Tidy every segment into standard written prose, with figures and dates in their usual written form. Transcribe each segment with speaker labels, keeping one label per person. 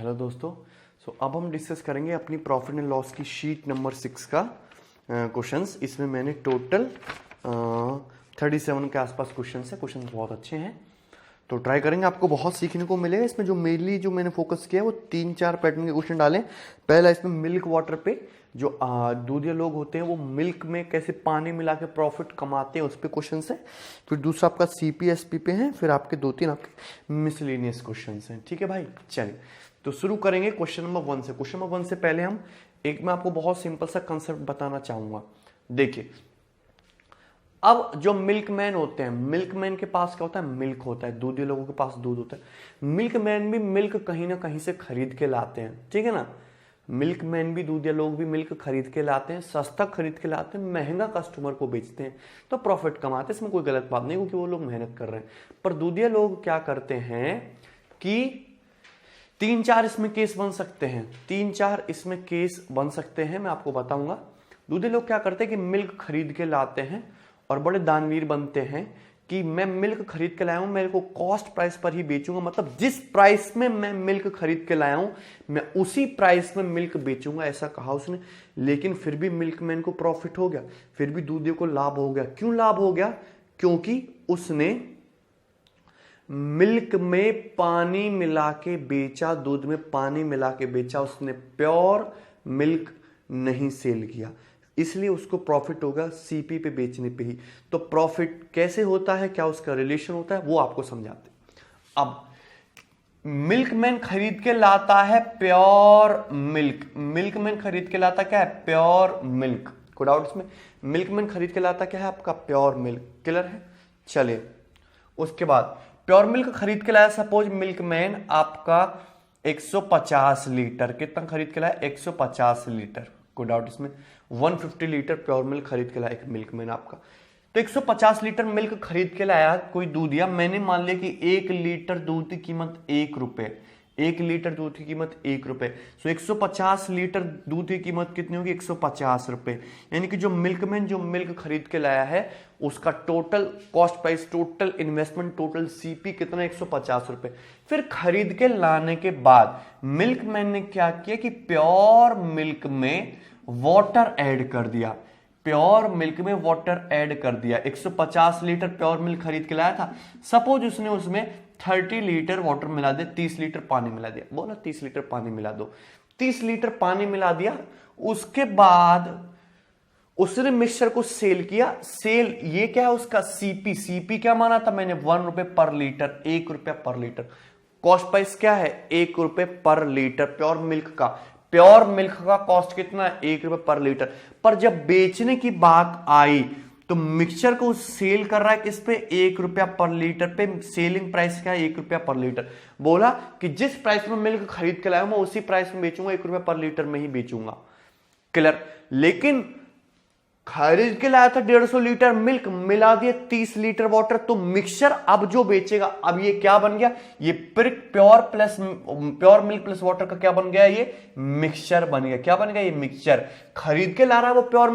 Speaker 1: Hello दोस्तों। अब हम डिस्कस करेंगे अपनी प्रॉफिट एंड लॉस की शीट नंबर 6 का क्वेश्चंस। इसमें मैंने टोटल 37 के आसपास क्वेश्चंस है। क्वेश्चंस बहुत अच्छे हैं तो ट्राई करेंगे, आपको बहुत सीखने को मिलेगा। इसमें जो मेनली जो मैंने फोकस किया है वो 3-4 पैटर्न के क्वेश्चन डाले। पहला इसमें मिल्क वाटर पे, जो दूधिया लोग होते हैं वो मिल्क में कैसे पानी मिला के प्रॉफिट कमाते हैं उस पर क्वेश्चन है। फिर दूसरा आपका CPSP पे है। फिर आपके 2-3 आपके मिसलेनियस क्वेश्चन हैं। ठीक है भाई, चलिए तो शुरू करेंगे क्वेश्चन नंबर 1 से। क्वेश्चन नंबर 1 से पहले मैं आपको बहुत सिंपल सा कंसेप्ट बताना चाहूंगा। देखिए, अब जो मिल्कमैन होते हैं, मिल्कमैन के पास क्या होता है? मिल्क होता है। दूधिया लोगों के पास दूध होता है। मिल्कमैन भी मिल्क कहीं ना कहीं से खरीद के लाते हैं, ठीक है ना। मिल्कमैन भी, दूधिया लोग भी मिल्क खरीद के लाते हैं, सस्ता खरीद के लाते हैं, महंगा कस्टमर को बेचते हैं तो प्रॉफिट कमाते हैं। इसमें कोई गलत बात नहीं, क्योंकि वो लोग मेहनत कर रहे हैं। पर दूधिया लोग क्या करते हैं कि 3-4 इसमें केस बन सकते हैं। 3-4 इसमें केस बन सकते हैं, मैं आपको बताऊंगा। दूधिया लोग क्या करते हैं कि मिल्क खरीद के लाते हैं और बड़े दानवीर बनते हैं कि मैं मिल्क खरीद के लाया हूं, मेरे को कॉस्ट प्राइस पर ही बेचूंगा। मतलब जिस प्राइस में मैं मिल्क खरीद के लाया हूं मैं उसी प्राइस में मिल्क बेचूंगा, ऐसा कहा उसने। लेकिन फिर भी मिल्कमैन को प्रॉफिट हो गया, फिर भी दूधिया को लाभ हो गया। क्यों लाभ हो गया? क्योंकि उसने मिल्क में पानी मिला के बेचा, दूध में पानी मिला के बेचा। उसने प्योर मिल्क नहीं सेल किया, इसलिए उसको प्रॉफिट होगा CP पे बेचने पे ही। तो प्रॉफिट कैसे होता है, क्या उसका रिलेशन होता है, वो आपको समझाते हैं। अब मिल्कमैन खरीद के लाता है प्योर मिल्क। मिल्कमैन खरीद के लाता क्या है? Pure milk. कोई डाउट इसमें? मिल्कमैन खरीद के लाता क्या है? आपका प्योर मिल्क। क्लियर है? चलिए, उसके बाद प्योर मिल्क खरीद के लाया। सपोज मिल्कमैन आपका 150 लीटर, कितना खरीद के लाया? 150 लीटर। कोई डाउट इसमें? 150 लीटर प्योर मिल्क खरीद के लाया एक मिल्कमैन आपका। तो 150 लीटर मिल्क खरीद के लाया कोई दूधिया। मैंने मान लिया कि 1 लीटर दूध की कीमत 1 रुपए। 1 लीटर दूध की कीमत 1 रुपए। सो 150 लीटर दूध की कीमत कितनी होगी? 150 रुपए। यानी कि जो मिल्कमैन जो मिल्क खरीद के लाया है उसका total cost price, total investment, total CP कितना? 150 रुपए। फिर खरीद के लाने के बाद मिल्कमैन ने क्या किया कि प्योर मिल्क में वाटर ऐड कर दिया। प्योर मिल्क में वाटर ऐड कर दिया। 150 लीटर प्योर मिल्क खरीद के लाया था। सपोज उसने उसमें 30 लीटर वाटर मिला दे, 30 लीटर पानी मिला दिया। बोला 30 लीटर पानी मिला दो। 30 लीटर पानी मिला दिया। उसके बाद उसने मिक्सचर को सेल किया। सेल ये क्या है? उसका CP क्या माना था मैंने? 1 रुपए पर लीटर, 1 रुपया पर लीटर। कॉस्ट प्राइस क्या है? 1 रुपए पर लीटर प्योर मिल्क का। प्योर मिल्क का कॉस्ट कितना है? 1 रुपए पर लीटर। पर जब बेचने की बात आई तो मिक्सचर को सेल कर रहा है किस पे? 1 रुपया पर लीटर पे। सेलिंग प्राइस क्या है? 1 रुपया पर लीटर। बोला कि जिस प्राइस में मिल्क खरीद के लाया मैं उसी प्राइस में बेचूंगा, 1 रुपया पर लीटर में ही बेचूंगा। क्लियर? लेकिन खरीद के लाया था 150 लीटर मिल्क, मिला दिए 30 लीटर वाटर। तो मिक्सचर अब जो बेचेगा, अब ये क्या बन गया? ये प्योर मिल्क प्लस वाटर का क्या बन गया? ये मिक्सचर बन गया। क्या बन गया? ये मिक्सचर। खरीद के ला रहा है वो प्योर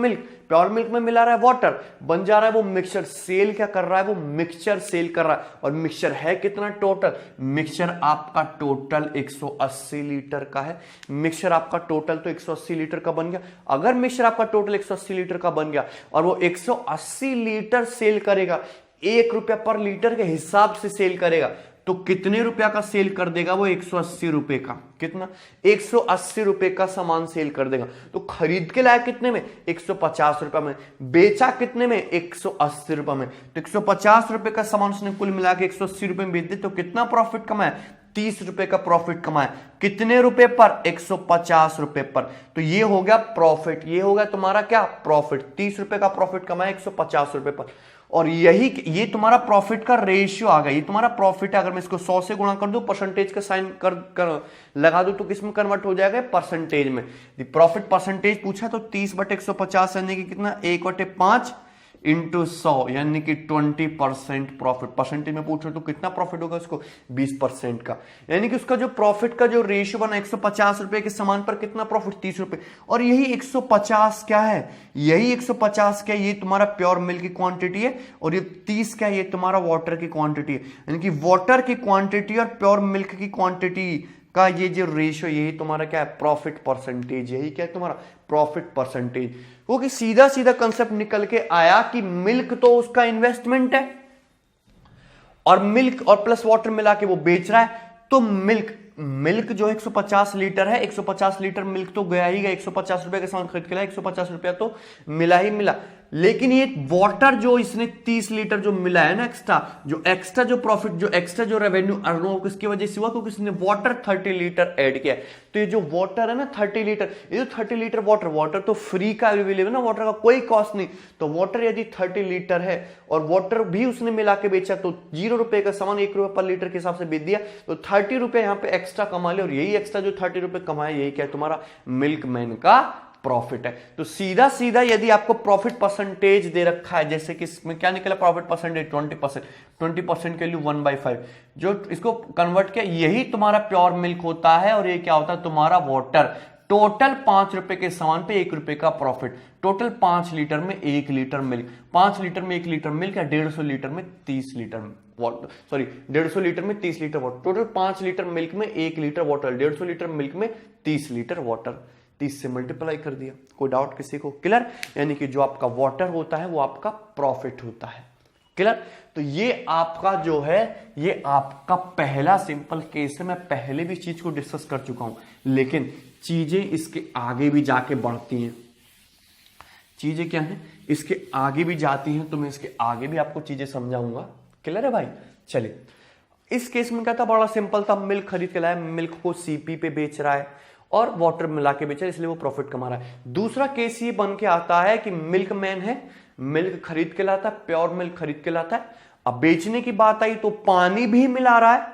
Speaker 1: मिल्क में मिला रहा है वाटर, बन जा रहा है वो मिक्सचर। सेल क्या कर रहा है? वो मिक्सचर सेल कर रहा है। और मिक्सचर है कितना टोटल? मिक्सचर आपका टोटल 180 लीटर का है। मिक्सचर आपका टोटल तो 180 लीटर का बन गया। अगर मिक्सचर आपका टोटल 180 लीटर का बन गया और वो 180 लीटर सेल करेगा, 1 रुपया पर लीटर के हिसाब से सेल करेगा, तो कितने रुपया का सेल कर देगा वो? 180 रुपए का। कितना? 180 रुपए का सामान सेल कर देगा। तो खरीद के लाया कितने में? 150 रुपए में। बेचा कितने में? 180 रुपए में। तो 150 रुपए का सामान उसने कुल मिला के 180 रुपए में बेच दे तो कितना प्रॉफिट कमाया? 30 रुपए का प्रॉफिट कमाया। कितने रुपए पर? 150 रुपए पर। तो ये हो गया प्रॉफिट। ये हो गया तुम्हारा क्या? प्रॉफिट। 30 रुपए का प्रॉफिट कमाया 150 रुपए पर। और ये तुम्हारा प्रॉफिट का रेशियो आ गया। ये तुम्हारा प्रॉफिट है। अगर मैं इसको 100 से गुणा कर दूं, परसेंटेज का साइन लगा दूं, तो किस में कन्वर्ट हो जाएगा? परसेंटेज में। प्रॉफिट परसेंटेज पूछा तो 30/150 यानी कि कितना? 1/5 इंटू 100 यानी कि 20% प्रॉफिट। परसेंटेज में पूछ रहे तो कितना प्रॉफिट होगा उसको? 20% का। यानी कि उसका जो प्रॉफिट का जो रेशियो बना 150 रुपए के सामान पर कितना प्रॉफिट? 30 रुपए। और यही 150 क्या है? यही 150 क्या है? ये तुम्हारा प्योर मिल्क की क्वांटिटी है। और ये 30 क्या है? ये तुम्हारा वाटर की क्वांटिटी है। यानी कि वाटर की क्वांटिटी और प्योर मिल्क की क्वांटिटी का ये जो रेशियो, यही तुम्हारा क्या है, प्रॉफिट परसेंटेज, यही क्या है तुम्हारा प्रॉफिट परसेंटेज। क्योंकि सीधा सीधा कंसेप्ट निकल के आया कि मिल्क तो उसका इन्वेस्टमेंट है और मिल्क और प्लस वाटर मिला के वो बेच रहा है, तो मिल्क जो 150 लीटर है, 150 लीटर मिल्क तो गया ही गया, 150 रुपए के सामान खरीद के लाया, 150 रुपया तो मिला ही मिला। लेकिन ये वाटर जो इसने 30 लीटर जो मिला है ना एक्स्ट्रा जो प्रॉफिट, जो एक्स्ट्रा जो रेवेन्यू अर्न हुआ किसकी वजह से हुआ, क्योंकि इसने वाटर 30 लीटर ऐड किया। तो ये जो वाटर है ना 30 लीटर, ये जो 30 लीटर वाटर तो फ्री का अवेलेबल है ना, वाटर का कोई कॉस्ट नहीं। तो वाटर यदि 30 लीटर है और वाटर भी उसने मिला के बेचा, तो 0 रुपए का सामान 1 रुपए पर लीटर के हिसाब से बेच दिया, तो 30 रुपए यहां पे एक्स्ट्रा कमा ले। और यही एक्स्ट्रा जो 30 रुपए कमाए, यही क्या है तुम्हारा मिल्कमैन का प्रॉफिट है। तो सीधा सीधा यदि आपको प्रॉफिट परसेंटेज दे रखा है, जैसे कि इसमें क्या निकला प्रॉफिट परसेंटेज 20%, 20% के लिए 1/5, जो इसको कन्वर्ट किया, यही तुम्हारा प्योर मिल्क होता है। और ये क्या होता है तुम्हारा वाटर। टोटल 5 रुपए के सामान पे 1 रुपए का प्रॉफिट, टोटल 5 लीटर में 1 लीटर मिल्क, 5 लीटर में 1 लीटर मिल्क, या 150 लीटर में 30 लीटर वाटर, सॉरी 150 लीटर में 30 litre water, total 5 litre milk में 1 लीटर वाटर, 150 लीटर मिल्क में 30 लीटर वाटर, 30 से मल्टीप्लाई कर दिया। कोई डाउट किसी को? क्लियर? यानी कि जो आपका वाटर होता है वो आपका प्रॉफिट होता है। क्लियर? तो ये आपका जो है, ये आपका पहला सिंपल केस है। मैं पहले भी चीज को डिस्कस कर चुका हूं, लेकिन चीजें इसके आगे भी जाके बढ़ती हैं। चीजें क्या है, इसके आगे भी जाती हैं, तो मैं इसके आगे भी आपको चीजें समझाऊंगा। क्लियर है भाई? चलिए, इस केस में क्या था, बड़ा सिंपल था। मिल्क खरीद के लाया, मिल्क को सीपी पे बेच रहा है और वाटर मिला के बेच रहा है, इसलिए वो प्रॉफिट कमा रहा है। दूसरा केस ये बन के आता है कि मिल्कमैन है, मिल्क खरीद के लाता है, प्योर मिल्क खरीद के लाता है। अब बेचने की बात आई तो पानी भी मिला रहा है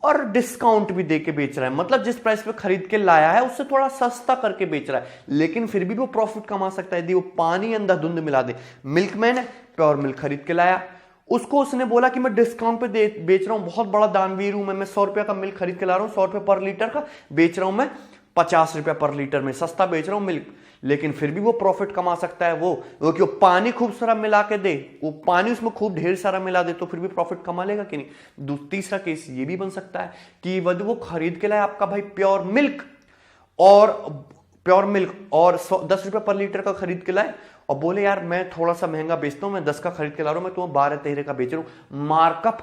Speaker 1: और डिस्काउंट भी देके बेच रहा है। मतलब जिस प्राइस पे खरीद के लाया है उससे थोड़ा सस्ता करके बेच रहा है, लेकिन फिर भी वो प्रॉफिट कमा सकता है यदि वो पानी अंधाधुंध मिला दे। मिल्कमैन है, प्योर मिल्क खरीद के लाया, उसको उसने बोला कि मैं डिस्काउंट पे बेच रहा हूं, बहुत बड़ा दानवीर हूं मैं 100 रुपए का मिल्क खरीद के ला रहा हूं, 100 रुपए पर लीटर का बेच रहा हूं मैं 50 रुपए पर लीटर में, सस्ता बेच रहा हूं मिल्क। लेकिन फिर भी वो प्रॉफिट कमा सकता है। वो क्यों, पानी खूब सारा मिला के दे, वो पानी उसमें खूब ढेर सारा मिला दे, तो फिर भी प्रॉफिट कमा लेगा कि नहीं। तीसरा केस ये भी बन सकता है कि यदि वो खरीद के लाए आपका भाई प्योर मिल्क और 10 रुपए पर लीटर का खरीद के लाए और बोले यार मैं थोड़ा सा महंगा बेचता हूं, मैं 10 का खरीद के ला रहा हूं, मैं तुम्हें 12-13 का बेच रहा हूं, मार्कअप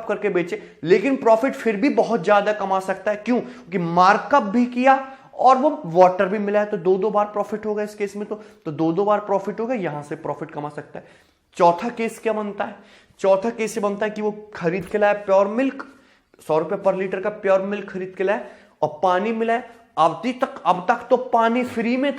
Speaker 1: करके बेचे, लेकिन प्रॉफिट फिर भी बहुत ज्यादा कमा सकता है। क्यों? क्योंकि मार्कअप भी किया और वो वाटर भी मिला है, तो 2-2 बार प्रॉफिट होगा इस केस में। तो 2-2 बार प्रॉफिट होगा, यहां से प्रॉफिट कमा सकता है। चौथा केस क्या बनता है? चौथा केस ये बनता है कि वो खरीद के लाया प्योर मिल्क, 100 रुपए पर लीटर का प्योर मिल्क खरीद के लाया और पानी मिला है। अब तक तो पानी फ्री में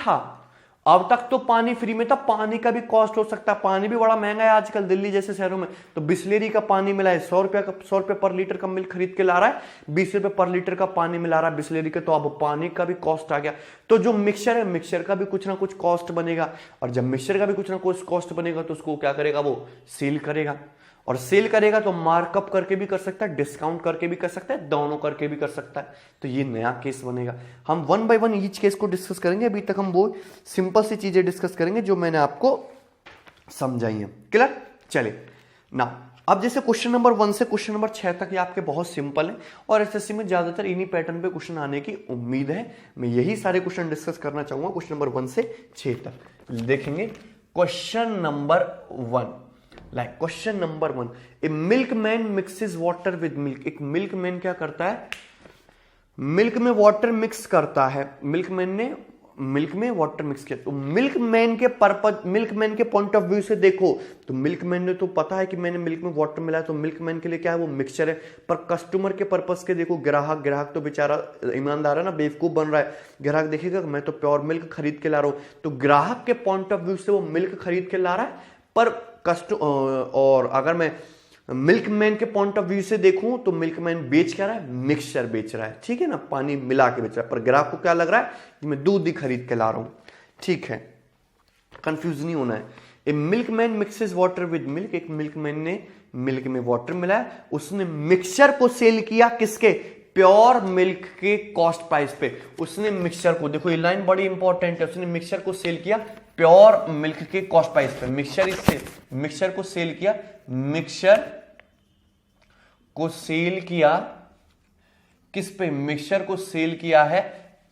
Speaker 1: था, पानी का भी कॉस्ट हो सकता है, पानी भी बड़ा महंगा है आजकल दिल्ली जैसे शहरों में। तो बिस्लेरी का पानी मिला है, 100 रुपए पर लीटर का मिल्क खरीद के ला रहा है, 20 रुपए पर लीटर का पानी मिला रहा है बिस्लेरी के, तो अब पानी का भी कॉस्ट आ गया। तो जो मिक्सचर है, मिक्सचर का भी कुछ ना कुछ कॉस्ट बनेगा, और जब मिक्सचर का भी कुछ ना कुछ कॉस्ट बनेगा तो उसको क्या करेगा, वो सेल करेगा। और सेल करेगा तो मार्कअप करके भी कर सकता है, डिस्काउंट करके भी कर सकता है, दोनों करके भी कर सकता है। तो ये नया केस बनेगा। हम 1 बाय 1 ईच केस को डिस्कस करेंगे। अभी तक हम वो सिंपल सी चीजें डिस्कस करेंगे जो मैंने आपको समझाई है। क्लियर? चलिए ना, अब जैसे क्वेश्चन नंबर 1 से क्वेश्चन नंबर 6 तक ये आपके बहुत सिंपल है और एसएससी में ज्यादातर इन्हीं पैटर्न पे क्वेश्चन आने की उम्मीद है। मैं यही सारे क्वेश्चन डिस्कस करना चाहूंगा क्वेश्चन नंबर 1 से 6 तक। देखेंगे question number 1। Like question number 1, A milkman mixes water with milk. एक मिल्कमैन क्या करता है, मिल्क में वाटर मिक्स करता है। मिल्कमैन ने मिल्क में वाटर मिक्स किया। तो मिल्कमैन के पॉइंट ऑफ व्यू से देखो तो मिल्कमैन ने तो पता है कि मैंने मिल्क में वाटर मिलाया, तो मिल्कमैन के लिए क्या है, वो मिक्सचर है। पर कस्टमर के पर्पस के देखो, ग्राहक तो बेचारा ईमानदार है ना, बेवकूफ बन रहा है। ग्राहक देखेगा मैं तो प्योर मिल्क खरीद के ला रहा हूं, तो ग्राहक के पॉइंट ऑफ व्यू से वो मिल्क खरीद के ला रहा है। पर और अगर मैं मिल्कमैन के पॉइंट ऑफ व्यू से देखूं तो मिल्कमैन बेच क्या रहा है, मिक्सचर बेच रहा है, ठीक है ना, पानी मिला के बेच रहा है। पर ग्राहक को क्या लग रहा है कि मैं दूध ही खरीद के ला रहा हूं, ठीक है, कंफ्यूज नहीं होना है। A milkman mixes water with milk. एक मिल्कमैन ने मिल्क में वाटर मिलाया, उसने मिक्सचर को सेल किया किसके, प्योर मिल्क के कॉस्ट प्राइस पे। उसने मिक्सचर को, देखो ये लाइन बड़ी इंपॉर्टेंट है, उसने मिक्सचर को सेल किया प्योर मिल्क के कॉस्ट प्राइस पे। मिक्सचर को सेल किया किस पे? मिक्सचर को सेल किया है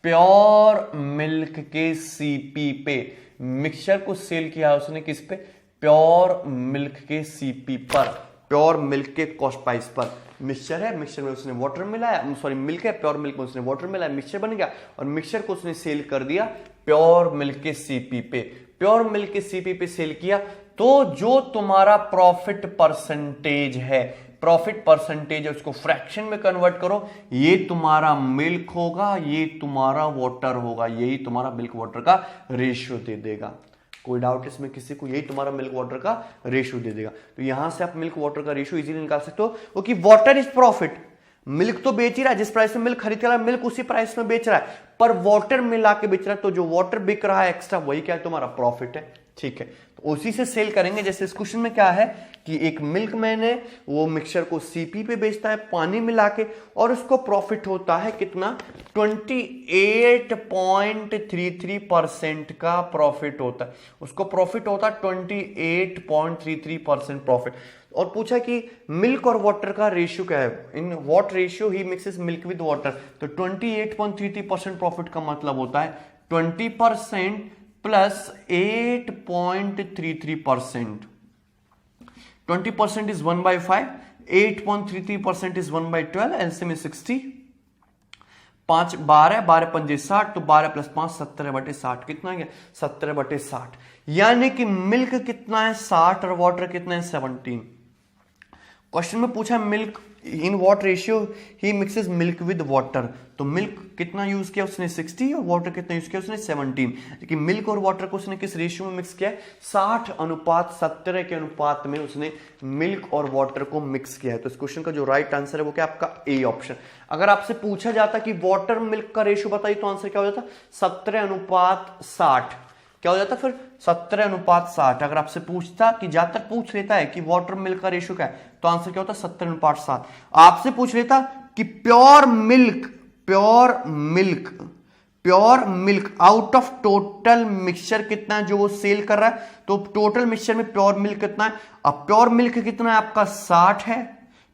Speaker 1: प्योर मिल्क के सीपी पे। मिक्सचर को सेल किया है उसने किस पे? प्योर मिल्क के सीपी पर, प्योर मिल्क के कॉस्ट प्राइस पर। मिक्सचर है, मिक्सचर में उसने वाटर मिलाया, सॉरी मिल्क है, प्योर मिल्क में उसने वाटर मिलाया, मिक्सचर बन गया और मिक्सचर को उसने सेल कर दिया प्योर मिल्क के सीपी पे। प्योर मिल्क के सीपी पे सेल किया तो जो तुम्हारा प्रॉफिट परसेंटेज है, प्रॉफिट परसेंटेज है, उसको फ्रैक्शन में कन्वर्ट करो, ये तुम्हारा मिल्क होगा, ये तुम्हारा वाटर होगा, यही तुम्हारा मिल्क वाटर का रेशियो दे देगा। कोई डाउट इसमें किसी को? यही तुम्हारा मिल्क वाटर का रेशियो दे देगा। तो यहां से आप मिल्क वाटर का रेशियो इजीली निकाल सकते हो, क्योंकि वाटर इज प्रॉफिट। मिल्क तो बेच ही रहा है, जिस प्राइस में मिल्क खरीद रहा है मिल्क उसी प्राइस में बेच रहा है, पर वाटर मिला के बेच रहा है, तो जो वाटर बिक रहा है एक्स्ट्रा वही क्या है? तुम्हारा प्रॉफिट है। ठीक है, तो उसी से सेल करेंगे। जैसे इस क्वेश्चन में क्या है कि एक मिल्क मैन है, वो मिक्सचर को सीपी पे बेचता है पानी मिला के, और उसको प्रॉफिट होता है कितना? 28.33% का प्रॉफिट होता है। उसको प्रॉफिट होता है 28.33% प्रॉफिट। और पूछा कि मिल्क और वाटर का रेशियो क्या है, in what ratio he mixes milk with water. तो 28.33% प्रॉफिट का मतलब होता है 20% plus 8.33%। 20% is 1/5, 8.33% is 1/12, LCM is 60। 5 12 12 पंजे 60, तो 12 प्लस 5 17/60। कितना है? 17/60। यानी कि मिल्क कितना है? 60 और वाटर कितना है? 17। क्वेश्चन में पूछा milk in what ratio he mixes milk with water. तो मिल्क कितना यूज किया उसने? 60, और वाटर कितना यूज किया उसने? 17। लेकिन मिल्क और वाटर को उसने किस रेशियो में मिक्स किया है? 60:17 के अनुपात में उसने मिल्क और वाटर को मिक्स किया है। तो इस क्वेश्चन का जो राइट आंसर है वो क्या? आपका ए ऑप्शन। अगर आपसे पूछा जाता कि वाटर मिल्क का रेशियो बताइए, तो आंसर क्या हो जाता? 17:60। क्या हो जाता फिर? 17:60। अगर आपसे पूछता कि ज्यादातर पूछ लेता है कि वाटर मिल्क का रेशियो क्या है, तो आंसर क्या होता? 17:60। आपसे पूछ लेता कि pure milk out of total mixture कितना है जो वो सेल कर रहा है, तो टोटल मिक्सचर में प्योर मिल्क कितना है? अब प्योर मिल्क कितना है आपका? 60 है।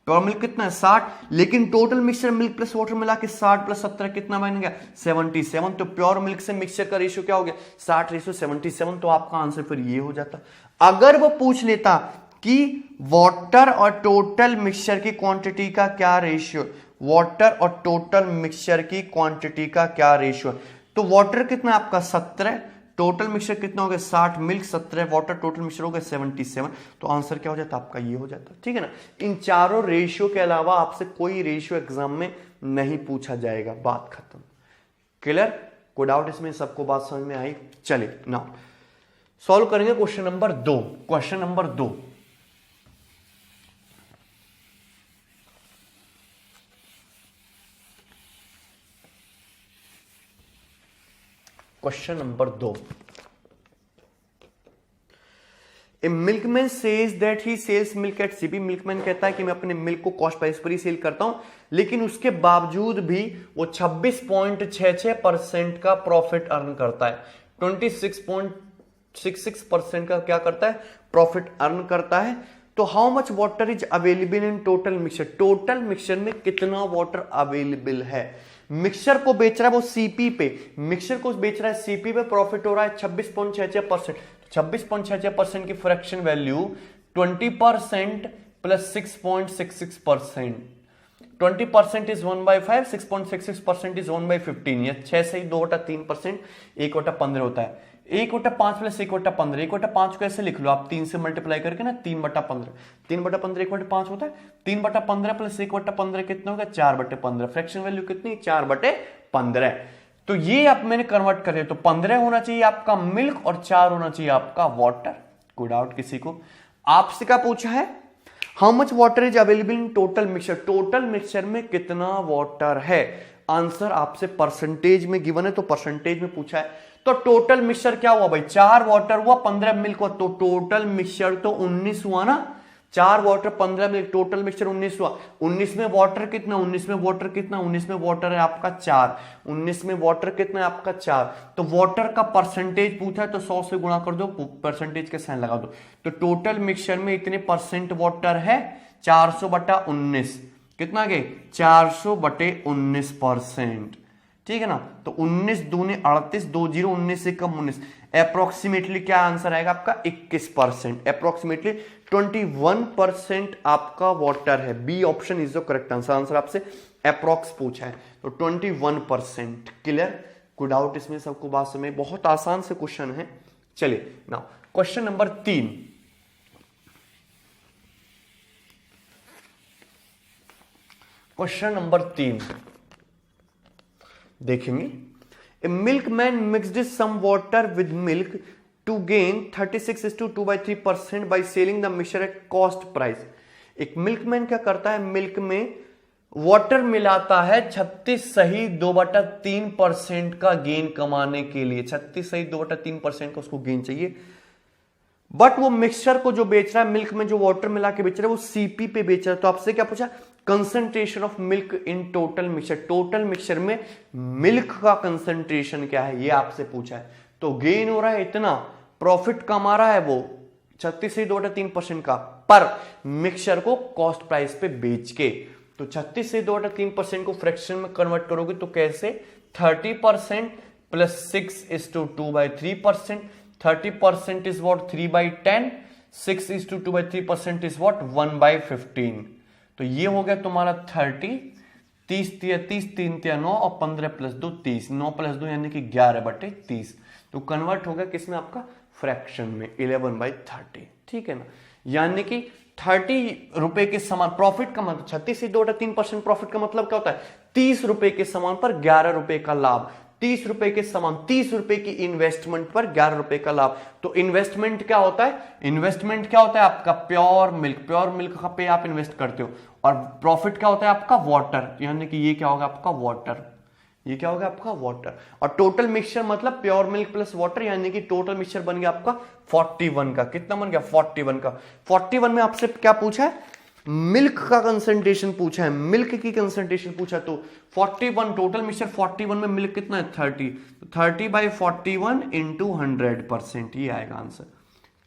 Speaker 1: प्योर मिल्क कितना है? 60। लेकिन total mixture milk plus water मिला के 60 प्लस 17 कितना बन गया? 77। तो प्योर मिल्क से मिक्सचर का रेशियो क्या हो गया? 60:77। तो आपका आंसर फिर ये हो जाता। अगर वो पूछ लेता कि वाटर और टोटल मिक्सचर की क्वांटिटी का क्या रेशियो, वाटर और टोटल मिक्सचर की क्वांटिटी का क्या रेशियो, तो वाटर कितना आपका? 17, टोटल मिक्सचर कितना हो गया? 60, मिल्क 17, वाटर, टोटल मिक्सचर हो गया 77। तो आंसर क्या हो जाता? आपका ये हो जाता। ठीक है ना। इन चारों रेशियो के अलावा आपसे कोई रेशियो एग्जाम में नहीं पूछा जाएगा। बात खत्म। क्लियर? कोई डाउट इसमें? सबको बात समझ में आई? चलिए नाउ सॉल्व करेंगे question number 2। Question number 2, question number 2। A milkman says that he sells milk at CP. Milkman कहता है कि मैं अपने मिल्क को कॉस्ट प्राइस पर ही सेल करता हूं, लेकिन उसके बावजूद भी वो 26.66% का प्रॉफिट अर्न करता है। 26.66% का क्या करता है? प्रॉफिट अर्न करता है। तो how much water is available in total mixture? Total mixture में कितना वाटर अवेलेबल है? मिक्सचर को बेच रहा है वो सीपी पे, मिक्सचर को बेच रहा है सीपी पे, प्रॉफिट हो रहा है 26.66%। 26.66% की fraction value 20% plus 6.66%। 20% is 1/5, 6.66% is 1/15। या 6 से ही 2/3%, 1/15 होता है। 1/5 प्लस 1/15, 1/5 को ऐसे लिख लो आप 3 से मल्टीप्लाई करके ना, 3/15। 3/15 1/5 होता है। 3/15 प्लस 1/15 कितना होगा? 4/15। फ्रैक्शन वैल्यू कितनी? 4/15। तो ये आप मैंने कन्वर्ट कर लिया, तो 15 होना चाहिए आपका मिल्क और 4 होना चाहिए आपका वाटर। कोई डाउट किसी को? आपसे क्या पूछा है? How much water is available in total mixture? Total mixture में कितना वाटर है? आंसर आपसे परसेंटेज में गिवन है, तो परसेंटेज में पूछा है। तो टोटल मिक्सचर क्या हुआ भाई? 4 वाटर हुआ, 15 मिल्क हुआ, तो टोटल मिक्सचर तो 19 हुआ ना। 4 वाटर 15 मिल्क, टोटल मिक्सचर 19 हुआ। 19 में वाटर कितना? 19 में वाटर कितना? 19 में वाटर है आपका 4। 19 में वाटर कितना है आपका? 4। तो वाटर का परसेंटेज पूछा है, तो 100 से गुणा कर दो, परसेंटेज के साइन लगा दो। तो टोटल मिक्सचर में इतने परसेंट वाटर है? 400/19। कितना गए 400/19%, ठीक है ना। तो 19 दूने 38, 20 19 से कम 19, अप्रोक्सीमेटली क्या आंसर आएगा आपका 21%, अप्रोक्सीमेटली 21% आपका वाटर है। B option is the correct answer. Answer आपसे अप्रोक्स पूछा है तो 21%। क्लियर, कोई डाउट इसमें, सबको बात समझ, बहुत आसान से क्वेश्चन है। चलिए now question number 3, question number 3 देखेंगे। A milkman mixed some water with milk to gain 36:2/3% by selling the mixture at cost price. एक मिल्कमैन क्या करता है, मिल्क में वाटर मिलाता है 36.2/3% का गेन कमाने के लिए। 36.2/3% का उसको गेन चाहिए, बट वो मिक्सचर को जो बेच रहा है, मिल्क में जो वाटर मिला के बेच रहा है, वो सीपी पे बेच रहा है। तो आपसे क्या पूछा, concentration of milk in total mixture, total mixture में मिल्क का कंसंट्रेशन क्या है, ये आपसे पूछा है। तो गेन हो रहा है इतना, प्रॉफिट कमा रहा है वो 36.2/3% का, पर मिक्सचर को कॉस्ट प्राइस पे बेच के। तो 36.2/3% को फ्रैक्शन में कन्वर्ट करोगे तो कैसे, 30% plus 6:2/3%, 30% is what 3/10, 6:2/3% is what 1/15। तो ये हो गया तुम्हारा 30, 30 30 3 9 और 15 + 2 30, 9 + 2 यानी कि 11/30। तो कन्वर्ट हो गया किसमें आपका, फ्रैक्शन में, 11/30, ठीक है ना। यानी कि 30 रुपए के समान प्रॉफिट का मतलब 36.2/3% प्रॉफिट का मतलब क्या होता है, 30 रुपए के समान पर 11 रुपए का लाभ। 30 रुपए के समान 30 रुपए की इन्वेस्टमेंट पर 11 रुपए का लाभ। तो इन्वेस्टमेंट क्या होता है, इन्वेस्टमेंट क्या होता है आपका, प्योर मिल्क, प्योर मिल्क का पे आप इन्वेस्ट करते हो। और प्रॉफिट क्या होता है आपका, वाटर, यानी कि ये क्या होगा आपका वाटर, ये क्या होगा आपका वाटर। और टोटल मिक्सचर मतलब प्योर मिल्क प्लस वाटर, यानी कि टोटल मिक्सचर बन गया आपका 41 का। कितना बन गया, 41 का। 41 में आपसे क्या पूछा है, मिल्क का कंसंट्रेशन पूछा है, मिल्क की कंसंट्रेशन पूछा। तो 41 टोटल मिक्सचर, 41 में मिल्क कितना है 30, तो 30/41 × 100%, ये आएगा आंसर।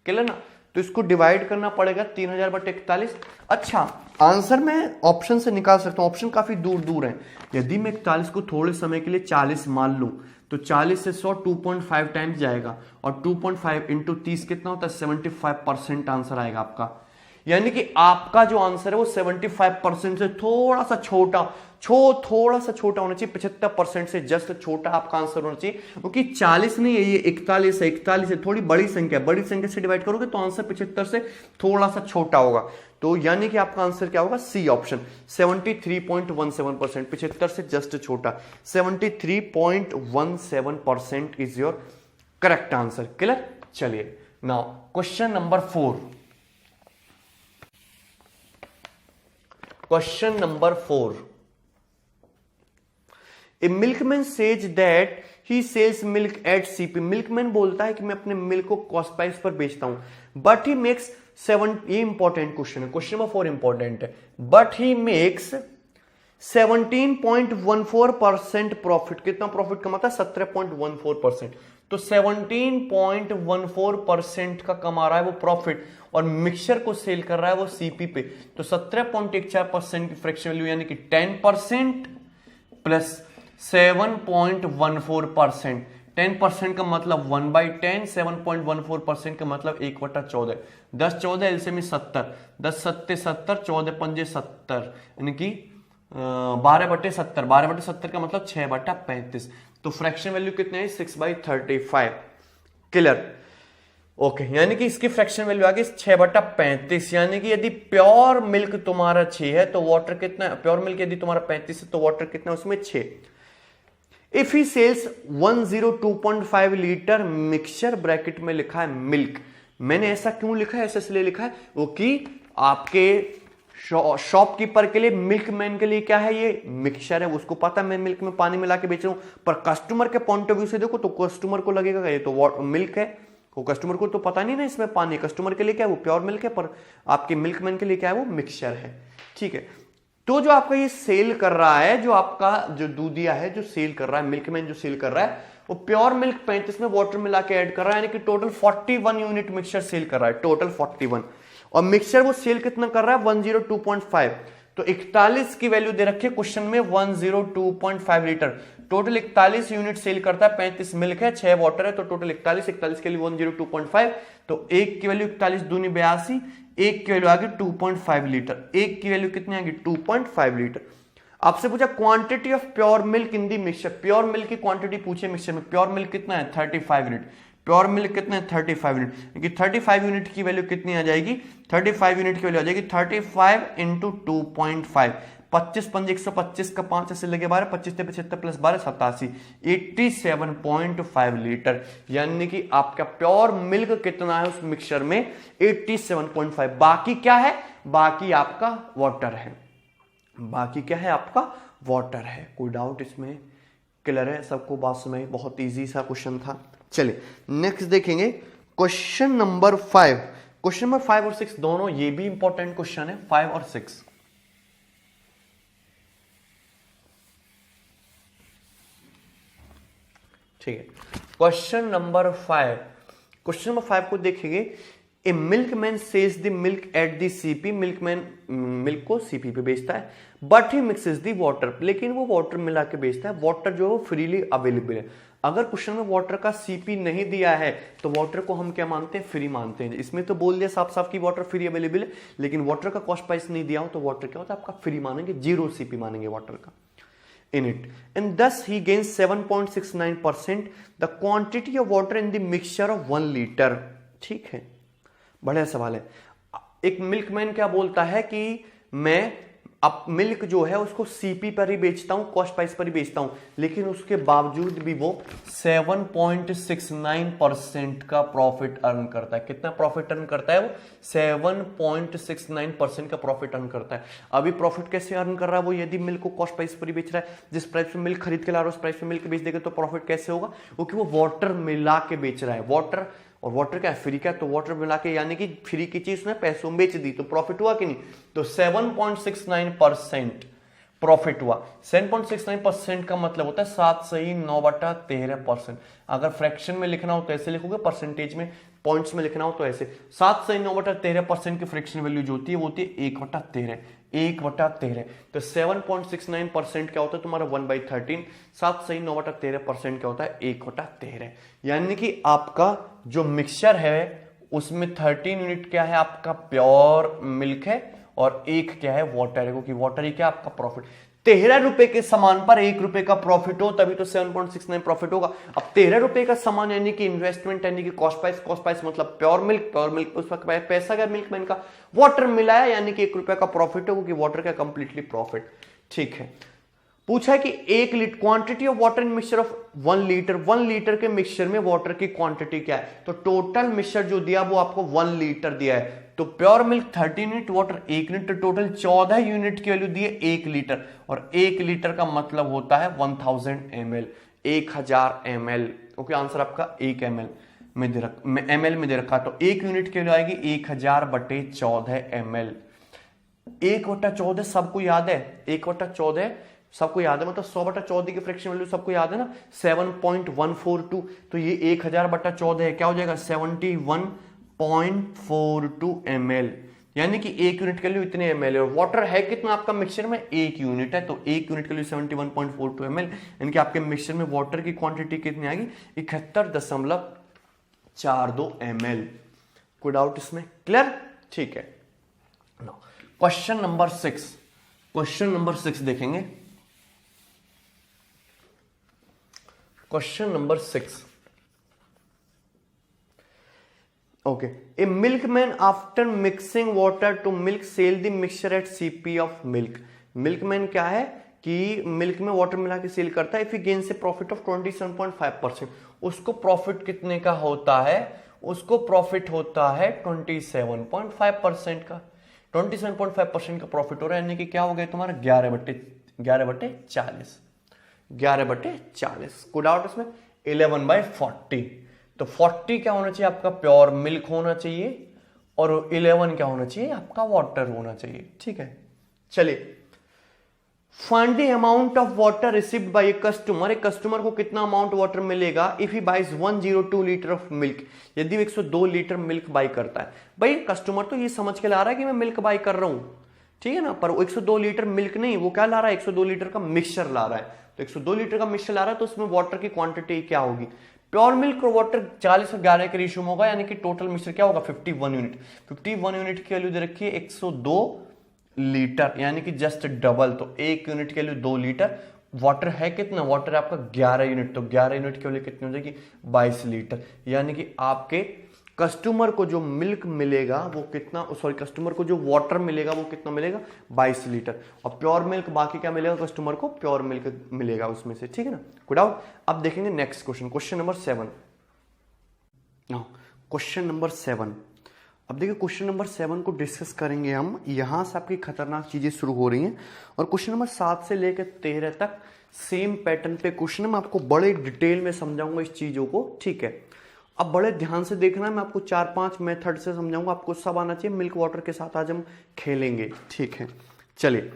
Speaker 1: क्लियर ना। तो इसको डिवाइड करना पड़ेगा 3000/41। अच्छा, आंसर मैं ऑप्शन से निकाल सकता हूं, ऑप्शन काफी दूर दूर है। यदि मैं 41 को थोड़े समय के लिए 40 मान लूं तो 40 से 100 2.5 टाइम्स जाएगा, और 2.5 × 30 कितना होता है, 75% आंसर आएगा आपका। यानी कि आपका जो आंसर है वो 75% से थोड़ा सा छोटा, थोड़ा सा छोटा होना चाहिए, 75% से जस्ट छोटा आपका आंसर होना चाहिए। क्योंकि 40 नहीं है, ये 41 है, 41 है, थोड़ी बड़ी संख्या है, बड़ी संख्या से डिवाइड करोगे तो आंसर 75 से थोड़ा सा छोटा होगा। तो यानी कि आपका आंसर क्या होगा, सी ऑप्शन, 73.17%, 75 से जस्ट छोटा, 73.17% is your correct answer. Clear. चलिए now question number 4, question number 4। A milkman says that he sells milk at CP. Milkman बोलता है कि मैं अपने मिल्क को कॉस्ट प्राइस पर बेचता हूं, बट ही मेक्स 7, ये इंपॉर्टेंट क्वेश्चन है, क्वेश्चन नंबर 4 इंपॉर्टेंट है। But he makes 17.14% profit. कितना प्रॉफिट कमाता है, 17.14%। तो 17.14% का कमा रहा है वो प्रॉफिट, और मिक्सचर को सेल कर रहा है वो सीपी पे। तो 17.14% की फ्रैक्शन वैल्यू, यानी कि 10% प्लस 7.14%। 10% का मतलब 1/10, 7.14% का मतलब 1/14। 10 14 एलसीएम में 70, 10 7 70, 14 5 70, यानी कि 12/70, 12/70 का मतलब 6/35। तो फ्रैक्शन वैल्यू कितने है, 6/35। Clear, okay. यानी कि इसकी फ्रैक्शन वैल्यू आ गई 6/35। यानी कि यदि प्योर मिल्क तुम्हारा 6 है तो वाटर कितना है, प्योर मिल्क यदि तुम्हारा 35 है तो वाटर कितना है उसमें 6। If he sells 102.5 litre mixture, bracket में लिखा है मिल्क। मैंने ऐसा क्यों लिखा है, ऐसा इसलिए लिखा है वो कि आपके शॉपकीपर के लिए, मिल्कमैन के लिए क्या है, ये मिक्सचर है, उसको पता है मैं मिल्क में पानी मिला के बेच रहा हूं। पर कस्टमर के पॉइंट ऑफ व्यू से देखो तो कस्टमर को लगेगा ये तो मिल्क है, वो कस्टमर को तो पता नहीं ना इसमें पानी, कस्टमर के लिए क्या है वो प्योर मिल्क है, पर आपके मिल्कमैन के लिए क्या है वो मिक्सचर है। ठीक है। तो जो आपका ये सेल कर रहा है, जो आपका जो दूधिया है जो सेल कर रहा है, मिल्कमैन जो सेल कर रहा है, वो प्योर मिल्क 35 में वाटर मिला के ऐड कर रहा है, यानी कि टोटल 41 यूनिट मिक्सचर सेल कर रहा है, टोटल 41। और मिक्सचर वो सेल कितना कर रहा है, 102.5। तो 41 की वैल्यू दे रखी है क्वेश्चन में 102.5 लीटर, टोटल 41 यूनिट सेल करता है, 35 मिल्क है, 6 वाटर है, तो टोटल 41 के लिए 102.5, तो एक की वैल्यू 41 दूनी 82, एक की वैल्यू आ गई 2.5 लीटर, एक की वैल्यू कितनी आ गई 2.5 लीटर। आपसे पूछा quantity of pure milk in the mixture, pure milk की क्वांटिटी पूछे मिक्सचर में, प्योर मिल्क कितना है 35 यूनिट, प्योर मिल्क कितना है 35 यूनिट, क्योंकि 35 यूनिट की वैल्यू कितनी आ जाएगी, 35 यूनिट की वैल्यू आ जाएगी 35 इंटू 2.5, 25 पंज 125 का 5 ऐसे लगे 12, 25 75 प्लस 12 87, 87.5 लीटर, यानी कि आपका प्योर मिल्क कितना है उस मिक्सचर में 87.5। बाकी क्या है, बाकी आपका वाटर है, बाकी क्या है आपका वाटर है। कोई डाउट इसमें, क्लियर है सबको बात समझ, बहुत इजी सा क्वेश्चन था। चलिए नेक्स्ट देखेंगे क्वेश्चन नंबर 5। क्वेश्चन नंबर 5 और 6 दोनों ये भी इंपॉर्टेंट क्वेश्चन है, 5 और 6। ठीक है, क्वेश्चन नंबर 5, क्वेश्चन नंबर 5 को देखेंगे। A milkman sells the milk at the CP, milkman milk को सीपी पे बेचता है, but he mixes the water, लेकिन वो वाटर मिला के बेचता है, वाटर जो है वो फ्रीली अवेलेबल है। अगर क्वेश्चन में वाटर का सीपी नहीं दिया है तो वाटर को हम क्या मानते हैं, फ्री मानते हैं। इसमें तो बोल दिया साफ साफ कि वाटर फ्री अवेलेबल है, लेकिन वाटर का कॉस्ट प्राइस नहीं दिया हो तो वाटर क्या होता है आपका फ्री मानेंगे, 0 सीपी मानेंगे वाटर का in it, and thus he gains 7.69% the quantity of water in the mixture of 1 liter। ठीक है, बढ़िया सवाल है। एक मिल्कमैन क्या बोलता है कि मैं अब मिल्क जो है उसको सीपी पर ही बेचता हूं, कॉस्ट प्राइस पर ही बेचता हूं, लेकिन उसके बावजूद भी वो 7.69% का प्रॉफिट अर्न करता है। कितना प्रॉफिट अर्न करता है वो, 7.69% का प्रॉफिट अर्न करता है। अभी प्रॉफिट कैसे अर्न कर रहा है वो, यदि मिल्क को कॉस्ट प्राइस पर ही बेच रहा है, जिस प्राइस पे मिल्क खरीद के ला रहा है उस प्राइस पे मिल्क बेच देगा, तो प्रॉफिट कैसे होगा, क्योंकि वो वाटर मिला के बेच रहा है। वाटर और वाटर क्या है, फ्री का, तो वाटर मिला के, यानी कि फ्री की चीज उसने पैसों में बेच दी, तो प्रॉफिट हुआ कि नहीं, तो 7.69% प्रॉफिट हुआ। 7.69% का मतलब होता है 7 सही 9/13%। अगर फ्रैक्शन में लिखना हो तो ऐसे लिखोगे, परसेंटेज में पॉइंट्स में लिखना हो तो ऐसे, 7 सही 9/13% की फ्रैक्शन वैल्यू जो होती है वो होती है 1/13, 1/13। तो 7.69% क्या होता है तुम्हारा 1/13, 7 सही 9/13% क्या होता है 1/13। यानी कि आपका जो मिक्सचर है उसमें 13 यूनिट क्या है आपका प्योर मिल्क है और 1 क्या है वाटर है, क्योंकि वाटर ही क्या आपका प्रॉफिट। 13 रुपए के सामान पर 1 रुपए का प्रॉफिट हो तभी तो 7.69 प्रॉफिट होगा। अब 13 रुपए का सामान यानी कि इन्वेस्टमेंट, यानी कि कॉस्ट प्राइस मतलब प्योर मिल्क उस वक्त पैसा क्या मिल्कमैन का, वाटर मिलाया यानी कि 1 रुपए का प्रॉफिट हो, क्योंकि वाटर का कंप्लीटली प्रॉफिट। ठीक है, पूछा है कि 1 litre quantity of water in mixture of 1 litre, 1 litre के मिक्सचर में वाटर की क्वांटिटी क्या है, तो टोटल मिक्सचर जो दिया वो आपको 1 लीटर दिया है, तो pure milk 13 unit, water 1 unit, तो टोटल 14 यूनिट की वैल्यू दी है 1 लीटर, और 1 लीटर का मतलब होता है 1000 ml, 1000 ml। ओके, आंसर आपका 1 ml में दे रखा, तो 1 यूनिट की वैल्यू आएगी 1000/14 ml। 1/14 सबको याद है, 1/14 सबको याद है, मतलब 100/14 की फ्रैक्शन वैल्यू सबको याद है ना, 7.142, तो ये 1000/14 है, क्या हो जाएगा 71.42 ml, यानी कि 1 यूनिट के लिए इतने ml है। और वाटर है कितना आपका मिक्सचर में, 1 यूनिट है, तो 1 यूनिट के लिए 71.42 ml, यानी कि आपके मिक्सचर में वाटर की क्वांटिटी कितनी आएगी 71.42 ml। कोई डाउट इसमें, क्लियर? ठीक है, क्वेश्चन नंबर 6, क्वेश्चन नंबर 6 देखेंगे। Question number 6, okay, a milkman after mixing water to milk sell the mixture at CP of milk. Milkman क्या है कि मिल्क में वाटर मिला के सेल करता है, if he gains A profit of 27.5%, उसको प्रॉफिट कितने का होता है, उसको प्रॉफिट होता है 27.5% का, 27.5% का प्रॉफिट हो रहा है, यानी कि क्या हो गया तुम्हारा 11/40, 11/40। कोई डाउट इसमें, 11/40, तो 40 क्या होना चाहिए आपका प्योर मिल्क होना चाहिए, और 11 क्या होना चाहिए आपका वाटर होना चाहिए। ठीक है, चलिए, find the amount of water received by a customer, एक कस्टमर को कितना अमाउंट वाटर मिलेगा if he buys 102 litre of milk, यदि 102 लीटर मिल्क बाई करता है। भाई कस्टमर तो ये समझ के ला रहा है कि मैं मिल्क बाई कर रहा हूं, ठीक है ना, पर 102 लीटर मिल्क नहीं, वो क्या ला रहा है, 102 लीटर का मिक्सचर ला रहा है। तो 102 लीटर का मिक्सचर ला रहा है तो उसमें वाटर की क्वांटिटी क्या होगी, प्योर मिल्क और वाटर 40 और 11 के रेशियो में होगा, यानी कि टोटल मिक्सचर क्या होगा 51 यूनिट। 51 यूनिट की वैल्यू दे रखी है 102 लीटर, यानी कि जस्ट डबल, तो 1 यूनिट के लिए 2 लीटर। वाटर है कितना, वाटर है आपका 11 यूनिट, तो 11 यूनिट के लिए कितनी हो जाएगी 22 लीटर, यानी कि आपके कस्टमर को जो मिल्क मिलेगा वो कितना, सॉरी कस्टमर को जो वाटर मिलेगा वो कितना मिलेगा 22 लीटर, और प्योर मिल्क बाकी क्या मिलेगा कस्टमर को, प्योर मिल्क मिलेगा उसमें से, ठीक है ना, कोई डाउट। अब देखेंगे next question, question number 7। Question number 7, अब देखिए क्वेश्चन नंबर 7 को डिस्कस करेंगे हम, यहां से आपकी खतरनाक चीजें शुरू हो रही हैं, और क्वेश्चन नंबर 7 से लेकर 13 तक सेम पैटर्न पे क्वेश्चन है, मैं आपको बड़े डिटेल में समझाऊंगा इस चीजों को, ठीक है। अब बड़े ध्यान से देखना है, मैं आपको 4-5 मेथड से समझाऊंगा, आपको सब आना चाहिए, मिल्क वाटर के साथ आज हम खेलेंगे, ठीक है। चलिए,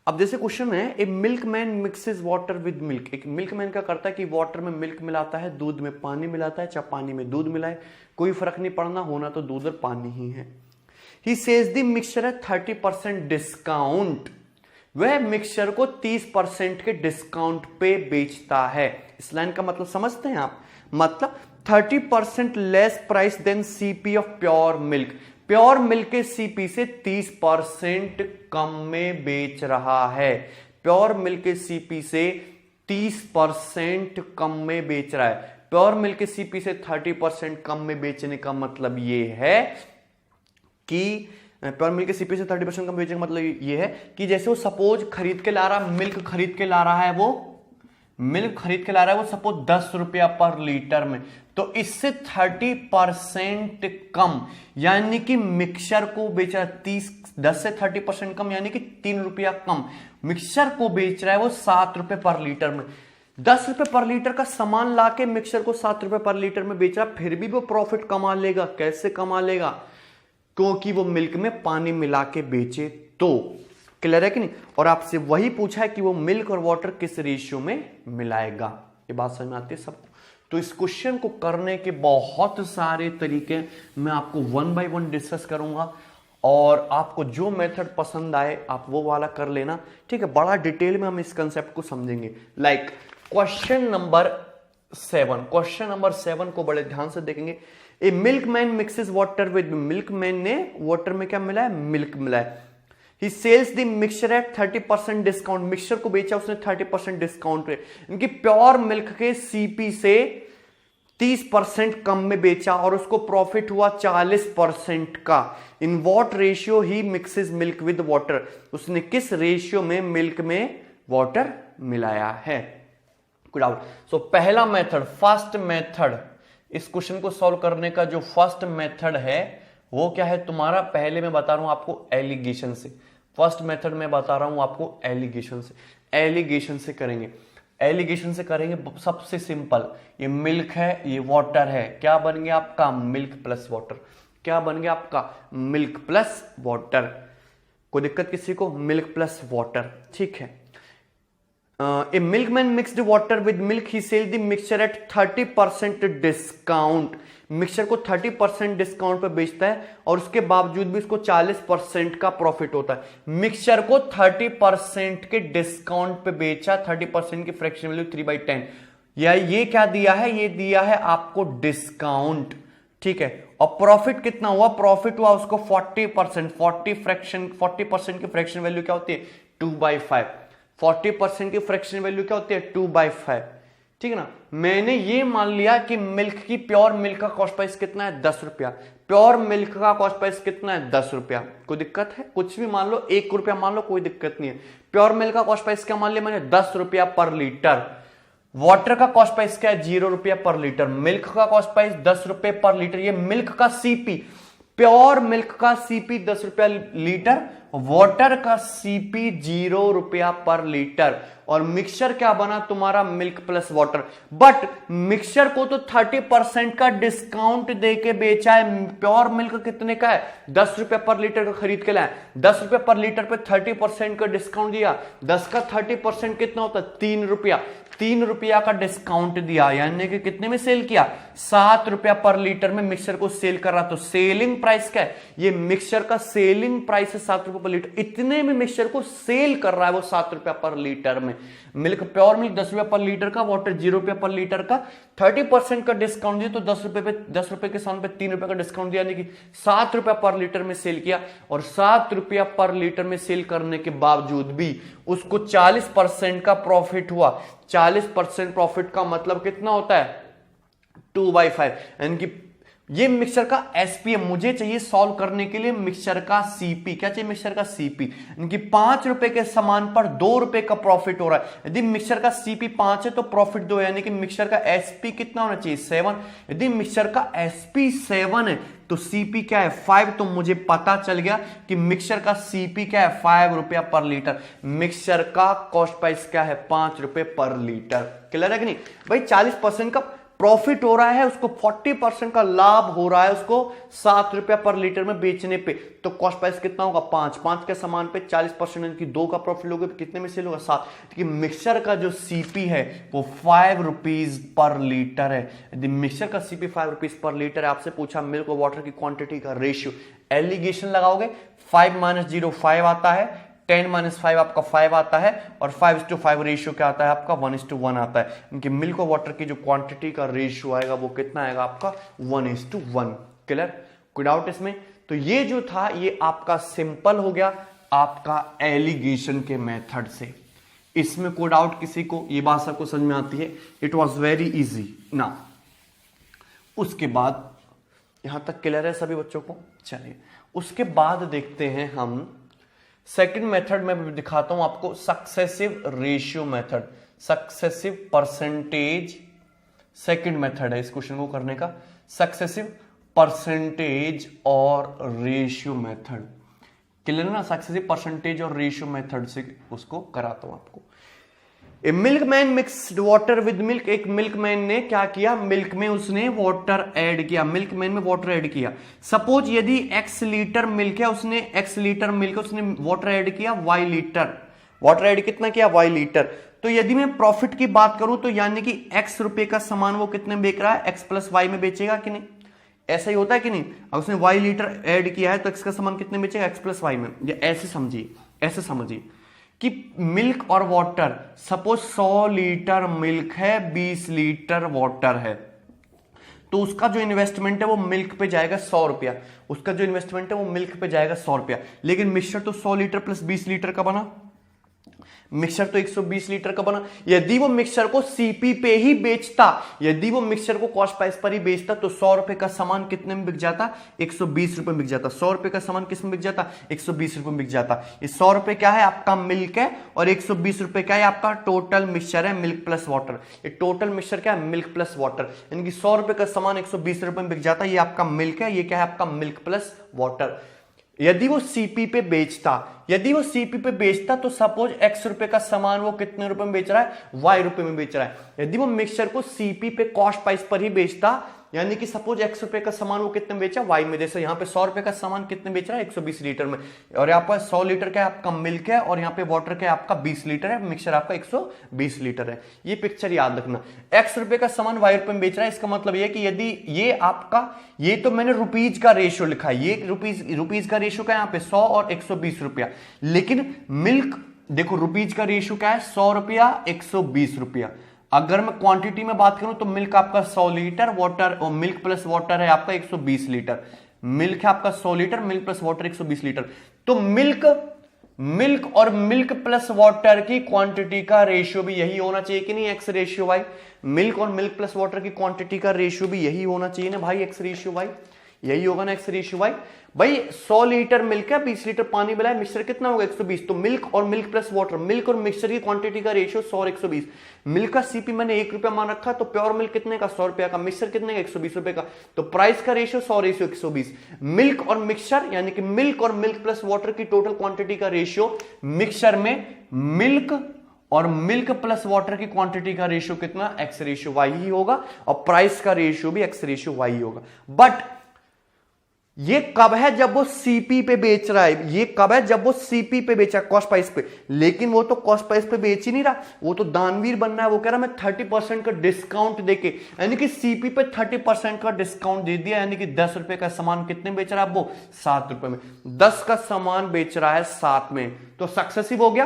Speaker 1: अब जैसे क्वेश्चन है, a milkman mixes water with milk, एक मिल्कमैन क्या करता है कि वाटर में मिल्क मिलाता है, दूध में पानी मिलाता है, चाहे पानी में दूध मिलाए कोई फर्क नहीं पड़ना, होना तो दूध और पानी ही है। ही सेज द मिक्सचर है 30% डिस्काउंट, वह मिक्सचर को 30% के डिस्काउंट पे बेचता है। इस लाइन का मतलब समझते हैं आप, मतलब 30% less price than CP of pure milk, pure milk के सीपी से 30% कम में बेच रहा है, प्योर मिल्क के सीपी से 30% कम में बेच रहा है। प्योर मिल्क के सीपी से 30% कम में बेचने का मतलब ये है कि प्योर मिल्क के सीपी से 30% कम बेचने का मतलब ये है कि जैसे वो सपोज खरीद के ला रहा, मिल्क खरीद के ला रहा है, वो मिल्क खरीद के ला रहा है वो सपोज 10 रुपया पर लीटर में, तो इससे 30% कम, यानी कि मिक्सचर को बेच रहा है 10 से 30% कम, यानी कि 3 रुपया कम, मिक्सचर को बेच रहा है वो 7 रुपए पर लीटर में। 10 रुपए पर लीटर का सामान लाके मिक्सचर को 7 रुपए पर लीटर में बेच रहा है, फिर भी वो प्रॉफिट कमा लेगा। कैसे कमा लेगा, क्योंकि वो मिल्क में पानी मिला के बेचे तो। क्लियर है कि नहीं, और आपसे वही पूछा है कि वो मिल्क और वाटर किस रेशियो में मिलाएगा, ये बात समझ में आती है सबको। तो इस क्वेश्चन को करने के बहुत सारे तरीके मैं आपको 1 बाय 1 डिस्कस करूंगा, और आपको जो मेथड पसंद आए आप वो वाला कर लेना, ठीक है। बड़ा डिटेल में हम इस कंसेप्ट को समझेंगे। Like question number 7, question number 7 को बड़े ध्यान से देखेंगे। A milkman mixes water with, milkman ने वाटर में क्या मिलाया, मिल्क मिलाया। He sells the mixture at 30% discount, mixture को बेचा उसने 30% डिस्काउंट पे, इनकी प्योर मिल्क के सीपी से 30% कम में बेचा और उसको प्रॉफिट हुआ 40% का। In what ratio he mixes milk with water, उसने किस रेशियो में मिल्क में वाटर मिलाया है। Good out. सो पहला मेथड, फर्स्ट मेथड, इस क्वेश्चन को सॉल्व करने का जो फर्स्ट मेथड है वो क्या है तुम्हारा, पहले मैं बता रहा हूं आपको एलिगेशन से। फर्स्ट मेथड में बता रहा हूं आपको एलिगेशन से, एलिगेशन से करेंगे, एलिगेशन से करेंगे। सबसे सिंपल, ये मिल्क है, ये वाटर है, क्या बन गया आपका मिल्क प्लस वाटर, क्या बन गया आपका मिल्क प्लस वाटर। कोई दिक्कत किसी को, मिल्क प्लस वाटर, ठीक है। A milkman mixed water with milk, he sold the mixture at 30% discount, mixture को 30% डिस्काउंट पे बेचता है और उसके बावजूद भी उसको 40% का प्रॉफिट होता है। मिक्सचर को 30% के डिस्काउंट पे बेचा, 30% की फ्रैक्शन वैल्यू 3/10, या ये क्या दिया है, ये दिया है आपको डिस्काउंट, ठीक है। और प्रॉफिट कितना हुआ, प्रॉफिट हुआ उसको 40%, 40% की फ्रैक्शन वैल्यू क्या होती है 2/5, 40% की फ्रैक्शन वैल्यू क्या होती है 2/5, ठीक है ना। मैंने ये मान लिया कि मिल्क की, प्योर मिल्क का कॉस्ट प्राइस कितना है 10 रुपया, प्योर मिल्क का कॉस्ट प्राइस कितना है 10 रुपया। कोई दिक्कत है, कुछ भी मान लो, 1 रुपया मान लो, कोई दिक्कत नहीं है। प्योर मिल्क का कॉस्ट प्राइस क्या मान लिया मैंने 10 रुपया पर लीटर। वाटर का कॉस्ट प्राइस क्या है 0 रुपया पर लीटर। मिल्क का कॉस्ट प्राइस 10 रुपए पर लीटर। ये मिल्क का सीपी, प्योर मिल्क का सीपी 10 रुपया लीटर, वाटर का सीपी 0 रुपया पर लीटर। और मिक्सचर क्या बना तुम्हारा milk plus water. But mixture को तो 30% का डिस्काउंट देके बेचा है। प्योर मिल्क कितने का है 10 रुपया पर लीटर का खरीद के लाया, 10 रुपया पर लीटर पे 30% का डिस्काउंट दिया। 10 का 30% कितना होता है 3 रुपया, 3 रुपया का डिस्काउंट दिया, यानी कि कितने में सेल किया ₹7 पर लीटर में मिक्सचर को सेल कर रहा। तो सेलिंग प्राइस क्या है, ये मिक्सचर का सेलिंग प्राइस है ₹7 पर लीटर। इतने में मिक्सचर को सेल कर रहा है वो ₹7 पर लीटर में। मिल्क, प्योर मिल्क ₹10 पर लीटर का, वाटर ₹0 पर लीटर का, 30% का डिस्काउंट दिया, तो ₹10 के सामने पे ₹3 का डिस्काउंट दिया, यानी कि ₹7 पर लीटर में सेल किया। और ₹7 पर लीटर में सेल करने के बावजूद भी उसको 40% का प्रॉफिट हुआ। 40% प्रॉफिट का मतलब कितना होता है, 2/5, यानी कि ये मिक्सचर का एसपीएम मुझे चाहिए सॉल्व करने के लिए मिक्सचर का सीपी। क्या चाहिए, मिक्सचर का सीपी, यानी कि ₹5 के सामान पर ₹2 का प्रॉफिट हो रहा है। यदि मिक्सचर का सीपी 5 है तो प्रॉफिट 2 है, यानी कि मिक्सचर का एसपी कितना होना चाहिए, 7। यदि मिक्सचर का एसपी 7 है तो सीपी क्या है, 5। तो मुझे पता चल गया कि मिक्सचर का सीपी क्या है, ₹5 पर लीटर। मिक्सचर का कॉस्ट प्राइस क्या है, ₹5 पर लीटर। क्लियर है कि नहीं भाई। 40% का प्रॉफिट हो रहा है उसको, 40% का लाभ हो रहा है उसको ₹7 पर लीटर में बेचने पे। तो कॉस्ट प्राइस कितना होगा, 5 के सामान पे 40%, यानी कि 2 का प्रॉफिट लोगे कितने में सेल होगा, 7। कि मिक्सचर का जो सीपी है वो ₹5 पर लीटर है। यदि मिक्सचर का सीपी ₹5 पर लीटर है, आपसे पूछा मिल्क और वाटर की क्वांटिटी का रेशियो, एलिगेशन लगाओगे 5 - 0 5 आता है, 10 - 5 आपका 5 आता है, और 5:5 रेशियो क्या आता है आपका, 1:1 आता है। इनकी मिल्क और वाटर की जो क्वांटिटी का रेशियो आएगा वो कितना आएगा आपका, 1:1। क्लियर, कोई डाउट इसमें। तो ये जो था ये आपका सिंपल हो गया आपका एलिगेशन के मेथड से। इसमें कोई डाउट किसी को, ये बात सबको समझ में आती है, इट वॉज वेरी इजी ना। उसके बाद यहां तक क्लियर है सभी बच्चों को। चलिए उसके बाद देखते हैं हम सेकंड मेथड में दिखाता हूं आपको, successive ratio method, successive percentage. Second method है इस क्वेश्चन को करने का, सक्सेसिव परसेंटेज और रेशियो मेथड। क्लियर ना, सक्सेसिव परसेंटेज और रेशियो मेथड से उसको कराता हूं आपको। A milkman mixed water with milk. एक मिल्कमैन ने क्या किया, मिल्क में उसने वाटर ऐड किया, मिल्कमैन में वाटर ऐड किया। सपोज यदि x लीटर मिल्क है, उसने x लीटर मिल्क उसने वाटर ऐड किया y लीटर, वाटर ऐड कितना किया, y लीटर। तो यदि मैं प्रॉफिट की बात करूं तो यानी कि ₹X का सामान वो कितने में बेच रहा है, x + y में बेचेगा कि नहीं, ऐसा ही होता है कि नहीं। अब उसने y लीटर ऐड किया है तो x का सामान कितने में बेचेगा, x + y में। ये ऐसे समझिए, ऐसे समझिए कि मिल्क और वाटर, सपोज 100 लीटर मिल्क है, 20 लीटर वाटर है, तो उसका जो इन्वेस्टमेंट है वो मिल्क पे जाएगा ₹100। उसका जो इन्वेस्टमेंट है वो मिल्क पे जाएगा ₹100। लेकिन मिक्सचर तो 100 लीटर प्लस 20 लीटर का बना, मिक्सचर तो 120 लीटर का बना। यदि वो मिक्सचर को सीपी पे ही बेचता, यदि वो मिक्सचर को कॉस्ट प्राइस पर ही बेचता तो ₹100 का सामान कितने में बिक जाता, ₹120 में बिक जाता। ₹100 का सामान किस में बिक जाता, ₹120 में बिक जाता। ये ₹100 क्या है आपका मिल्क है, और ₹120 क्या है आपका टोटल मिक्सचर है, मिल्क प्लस वाटर। ये टोटल मिक्सचर क्या है, मिल्क प्लस वाटर, यानी कि ₹100 का सामान ₹120 में बिक जाता। ये आपका मिल्क है, ये क्या है आपका मिल्क प्लस वाटर। यदि वो सीपी पे बेचता, यदि वो सीपी पे बेचता तो सपोज ₹X का सामान वो कितने रुपए में बेच रहा है, ₹Y में बेच रहा है। यदि वो मिक्सचर को सीपी पे कॉस्ट प्राइस पर ही बेचता, यानी कि सपोज ₹X का सामान वो कितने में बेचा, Y में। जैसे यहाँ पे ₹100 का सामान कितने बेच रहा है, 120 लीटर में, और यहाँ पर 100 लीटर का आपका मिल्क है, और यहाँ पे वाटर का आपका 20 लीटर है, मिक्सचर आपका 120 लीटर है। ये पिक्चर याद रखना, ₹X का सामान Y में बेच रहा है, इसका मतलब ये कि यदि ये आपका, ये तो मैंने रुपीज का रेशियो लिखा है, ये रुपीज का रेशियो का यहाँ पे 100 और ₹120, लेकिन मिल्क देखो रुपीज का रेशियो क्या है, ₹100 ₹120। अगर मैं क्वांटिटी में बात करूं तो मिल्क आपका 100 लीटर, वाटर और मिल्क प्लस वाटर है आपका 120 लीटर। मिल्क है आपका 100 litre, milk plus water 120 litre. तो मिल्क और मिल्क प्लस वाटर की क्वांटिटी का रेशियो भी यही होना चाहिए कि नहीं, X/Y। मिल्क और मिल्क प्लस वाटर की क्वांटिटी का रेशियो भी यही होना चाहिए ना भाई, X/Y, यही होगा ना X/Y। भाई 100 लीटर मिल्क है, 20 लीटर पानी मिला है, मिक्सचर कितना होगा 120। तो मिल्क और मिल्क प्लस वाटर, मिल्क और मिक्सचर की क्वांटिटी का रेशियो 100 और 120। मिल्क का सीपी मैंने ₹1 मान रखा, तो प्योर मिल्क कितने का, ₹100 का, मिक्सचर कितने का, ₹120 का। तो प्राइस का रेशियो 100/120। मिल्क और मिक्सचर यानी कि मिल्क और मिल्क प्लस वाटर की टोटल क्वांटिटी का रेशियो, मिक्सचर में मिल्क और मिल्क प्लस वाटर की क्वांटिटी का रेशियो कितना, X/Y ही होगा, और प्राइस का रेशियो भी X/Y होगा। बट ये कब है? जब वो सीपी पे बेच रहा है। ये कब है? जब वो सीपी पे बेचा, कॉस्ट प्राइस पे। लेकिन वो तो कॉस्ट प्राइस पे बेच ही नहीं रहा, वो तो दानवीर बनना है। वो कह रहा मैं 30% का डिस्काउंट देके, यानी कि सीपी पे 30% का डिस्काउंट दे दिया, यानी कि 10 रुपए का सामान कितने बेच रहा है वो? 7 रुपए में। 10 का सामान बेच रहा है 7 में, तो सक्सेसिव हो गया।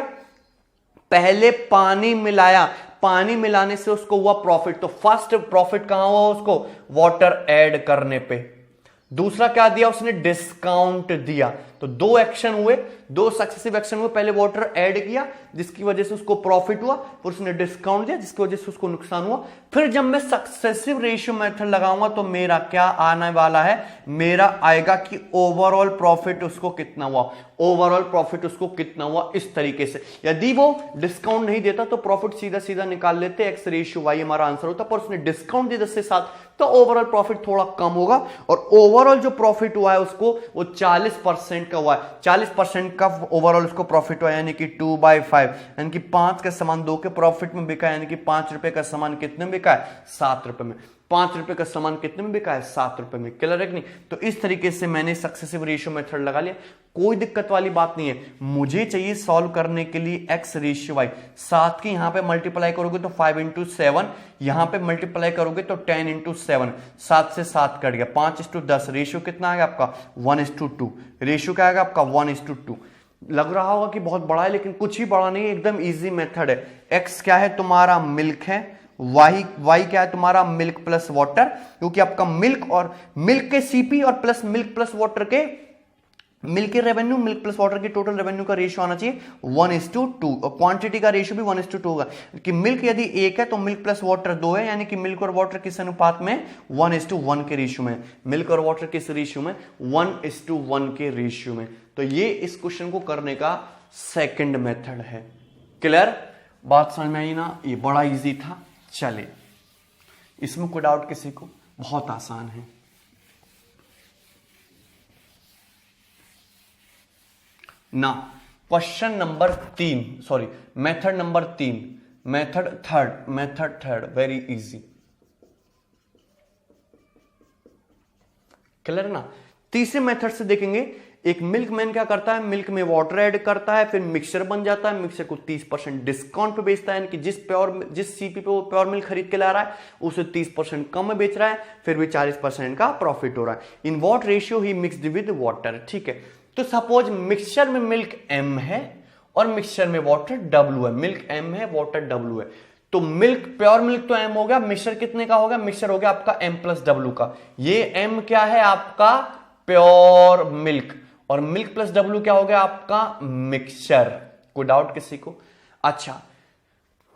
Speaker 1: पहले पानी मिलाया, पानी मिलाने से उसको हुआ प्रॉफिट, तो फर्स्ट प्रॉफिट कहां हुआ उसको? वाटर ऐड करने पे। दूसरा क्या दिया उसने? डिस्काउंट दिया। तो दो एक्शन हुए, दो सक्सेसिव एक्शन हुए। पहले वाटर ऐड किया जिसकी वजह से उसको प्रॉफिट हुआ, फिर उसने डिस्काउंट दिया जिसकी वजह से उसको नुकसान हुआ। फिर जब मैं सक्सेसिव रेशियो मेथड लगाऊंगा तो मेरा क्या आने वाला है? मेरा आएगा कि ओवरऑल प्रॉफिट उसको कितना हुआ, ओवरऑल प्रॉफिट उसको कितना हुआ, इस तरीके से। यदि वो डिस्काउंट नहीं देता तो प्रॉफिट सीधा सीधा निकाल लेते, एक्स रेशियो वाई हमारा आंसर होता, पर उसने डिस्काउंट दिया 10 से 7, तो ओवरऑल प्रॉफिट थोड़ा कम होगा। और ओवरऑल जो प्रॉफिट हुआ है उसको वो 40% का हुआ है। 40% का ओवरऑल उसको प्रॉफिट हुआ, यानी कि 2/5, यानी कि 5 का सामान 2 के प्रॉफिट में बिका, यानी कि 5 रुपए का सामान कितने में बिका है? 7 रुपए में। 5 रुपए का सामान कितने में बिका है? 7 रुपए में। क्लियर है कि नहीं? तो इस तरीके से मैंने सक्सेसिव रेशियो मेथड लगा लिया, कोई दिक्कत वाली बात नहीं है। मुझे चाहिए सॉल्व करने के लिए एक्स रेशियो वाई। 7 की यहां पे मल्टीप्लाई करोगे तो 5 × 7, यहां पे मल्टीप्लाई करोगे तो 10 × 7, 7 से 7 कट गया, 5:10। रेशियो कितना आएगा आपका? 1:2। रेशियो क्या आएगा आपका? 1:2। लग रहा होगा कि बहुत बड़ा है, लेकिन कुछ ही बड़ा नहीं है, एकदम इजी मेथड है। एक्स क्या है? तुम्हारा मिल्क है। वाई क्या है? तुम्हारा मिल्क प्लस वाटर, क्योंकि आपका मिल्क और मिल्क के सीपी और प्लस मिल्क प्लस वाटर के मिल्क के रेवेन्यू, मिल्क प्लस वाटर की टोटल रेवेन्यू का रेशियो आना चाहिए 1:2, और क्वांटिटी का रेशियो भी 1:2 होगा। कि मिल्क यदि 1 है तो मिल्क प्लस वाटर 2 है, यानी कि मिल्क और वाटर किस अनुपात में? 1:1 के रेशियो में। मिल्क और वाटर किस रेशियो में? 1:1 के रेशियो में। तो ये इस क्वेश्चन को करने का सेकंड मेथड है। क्लियर? बात समझ में आई ना? ये बड़ा इजी था। चले, इसमें कोई डाउट किसी को? बहुत आसान है। ना, question number 3, sorry method number 3, method third very easy. Clear ना? तीसरे मेथड से देखेंगे। एक मिल्कमैन क्या करता है? मिल्क में वाटर ऐड करता है, फिर मिक्सचर बन जाता है, मिक्सचर को 30% डिस्काउंट पे बेचता है, यानी कि जिस सीपी पे वो प्योर मिल्क खरीद के ला रहा है उसे 30% कम में बेच रहा है, फिर भी 40% का प्रॉफिट हो रहा है। In what ratio he mixed with water. ठीक है, तो सपोज मिक्सचर में मिल्क m है और मिक्सचर में वाटर w है। मिल्क m है, वाटर w है, तो मिल्क, प्योर मिल्क तो m हो गया, मिक्सचर कितने का होगा? मिक्सचर हो गया आपका m + w का। ये m क्या है? आपका प्योर मिल्क, और मिल्क प्लस w क्या हो गया? आपका मिक्सचर। कोई डाउट किसी को? अच्छा,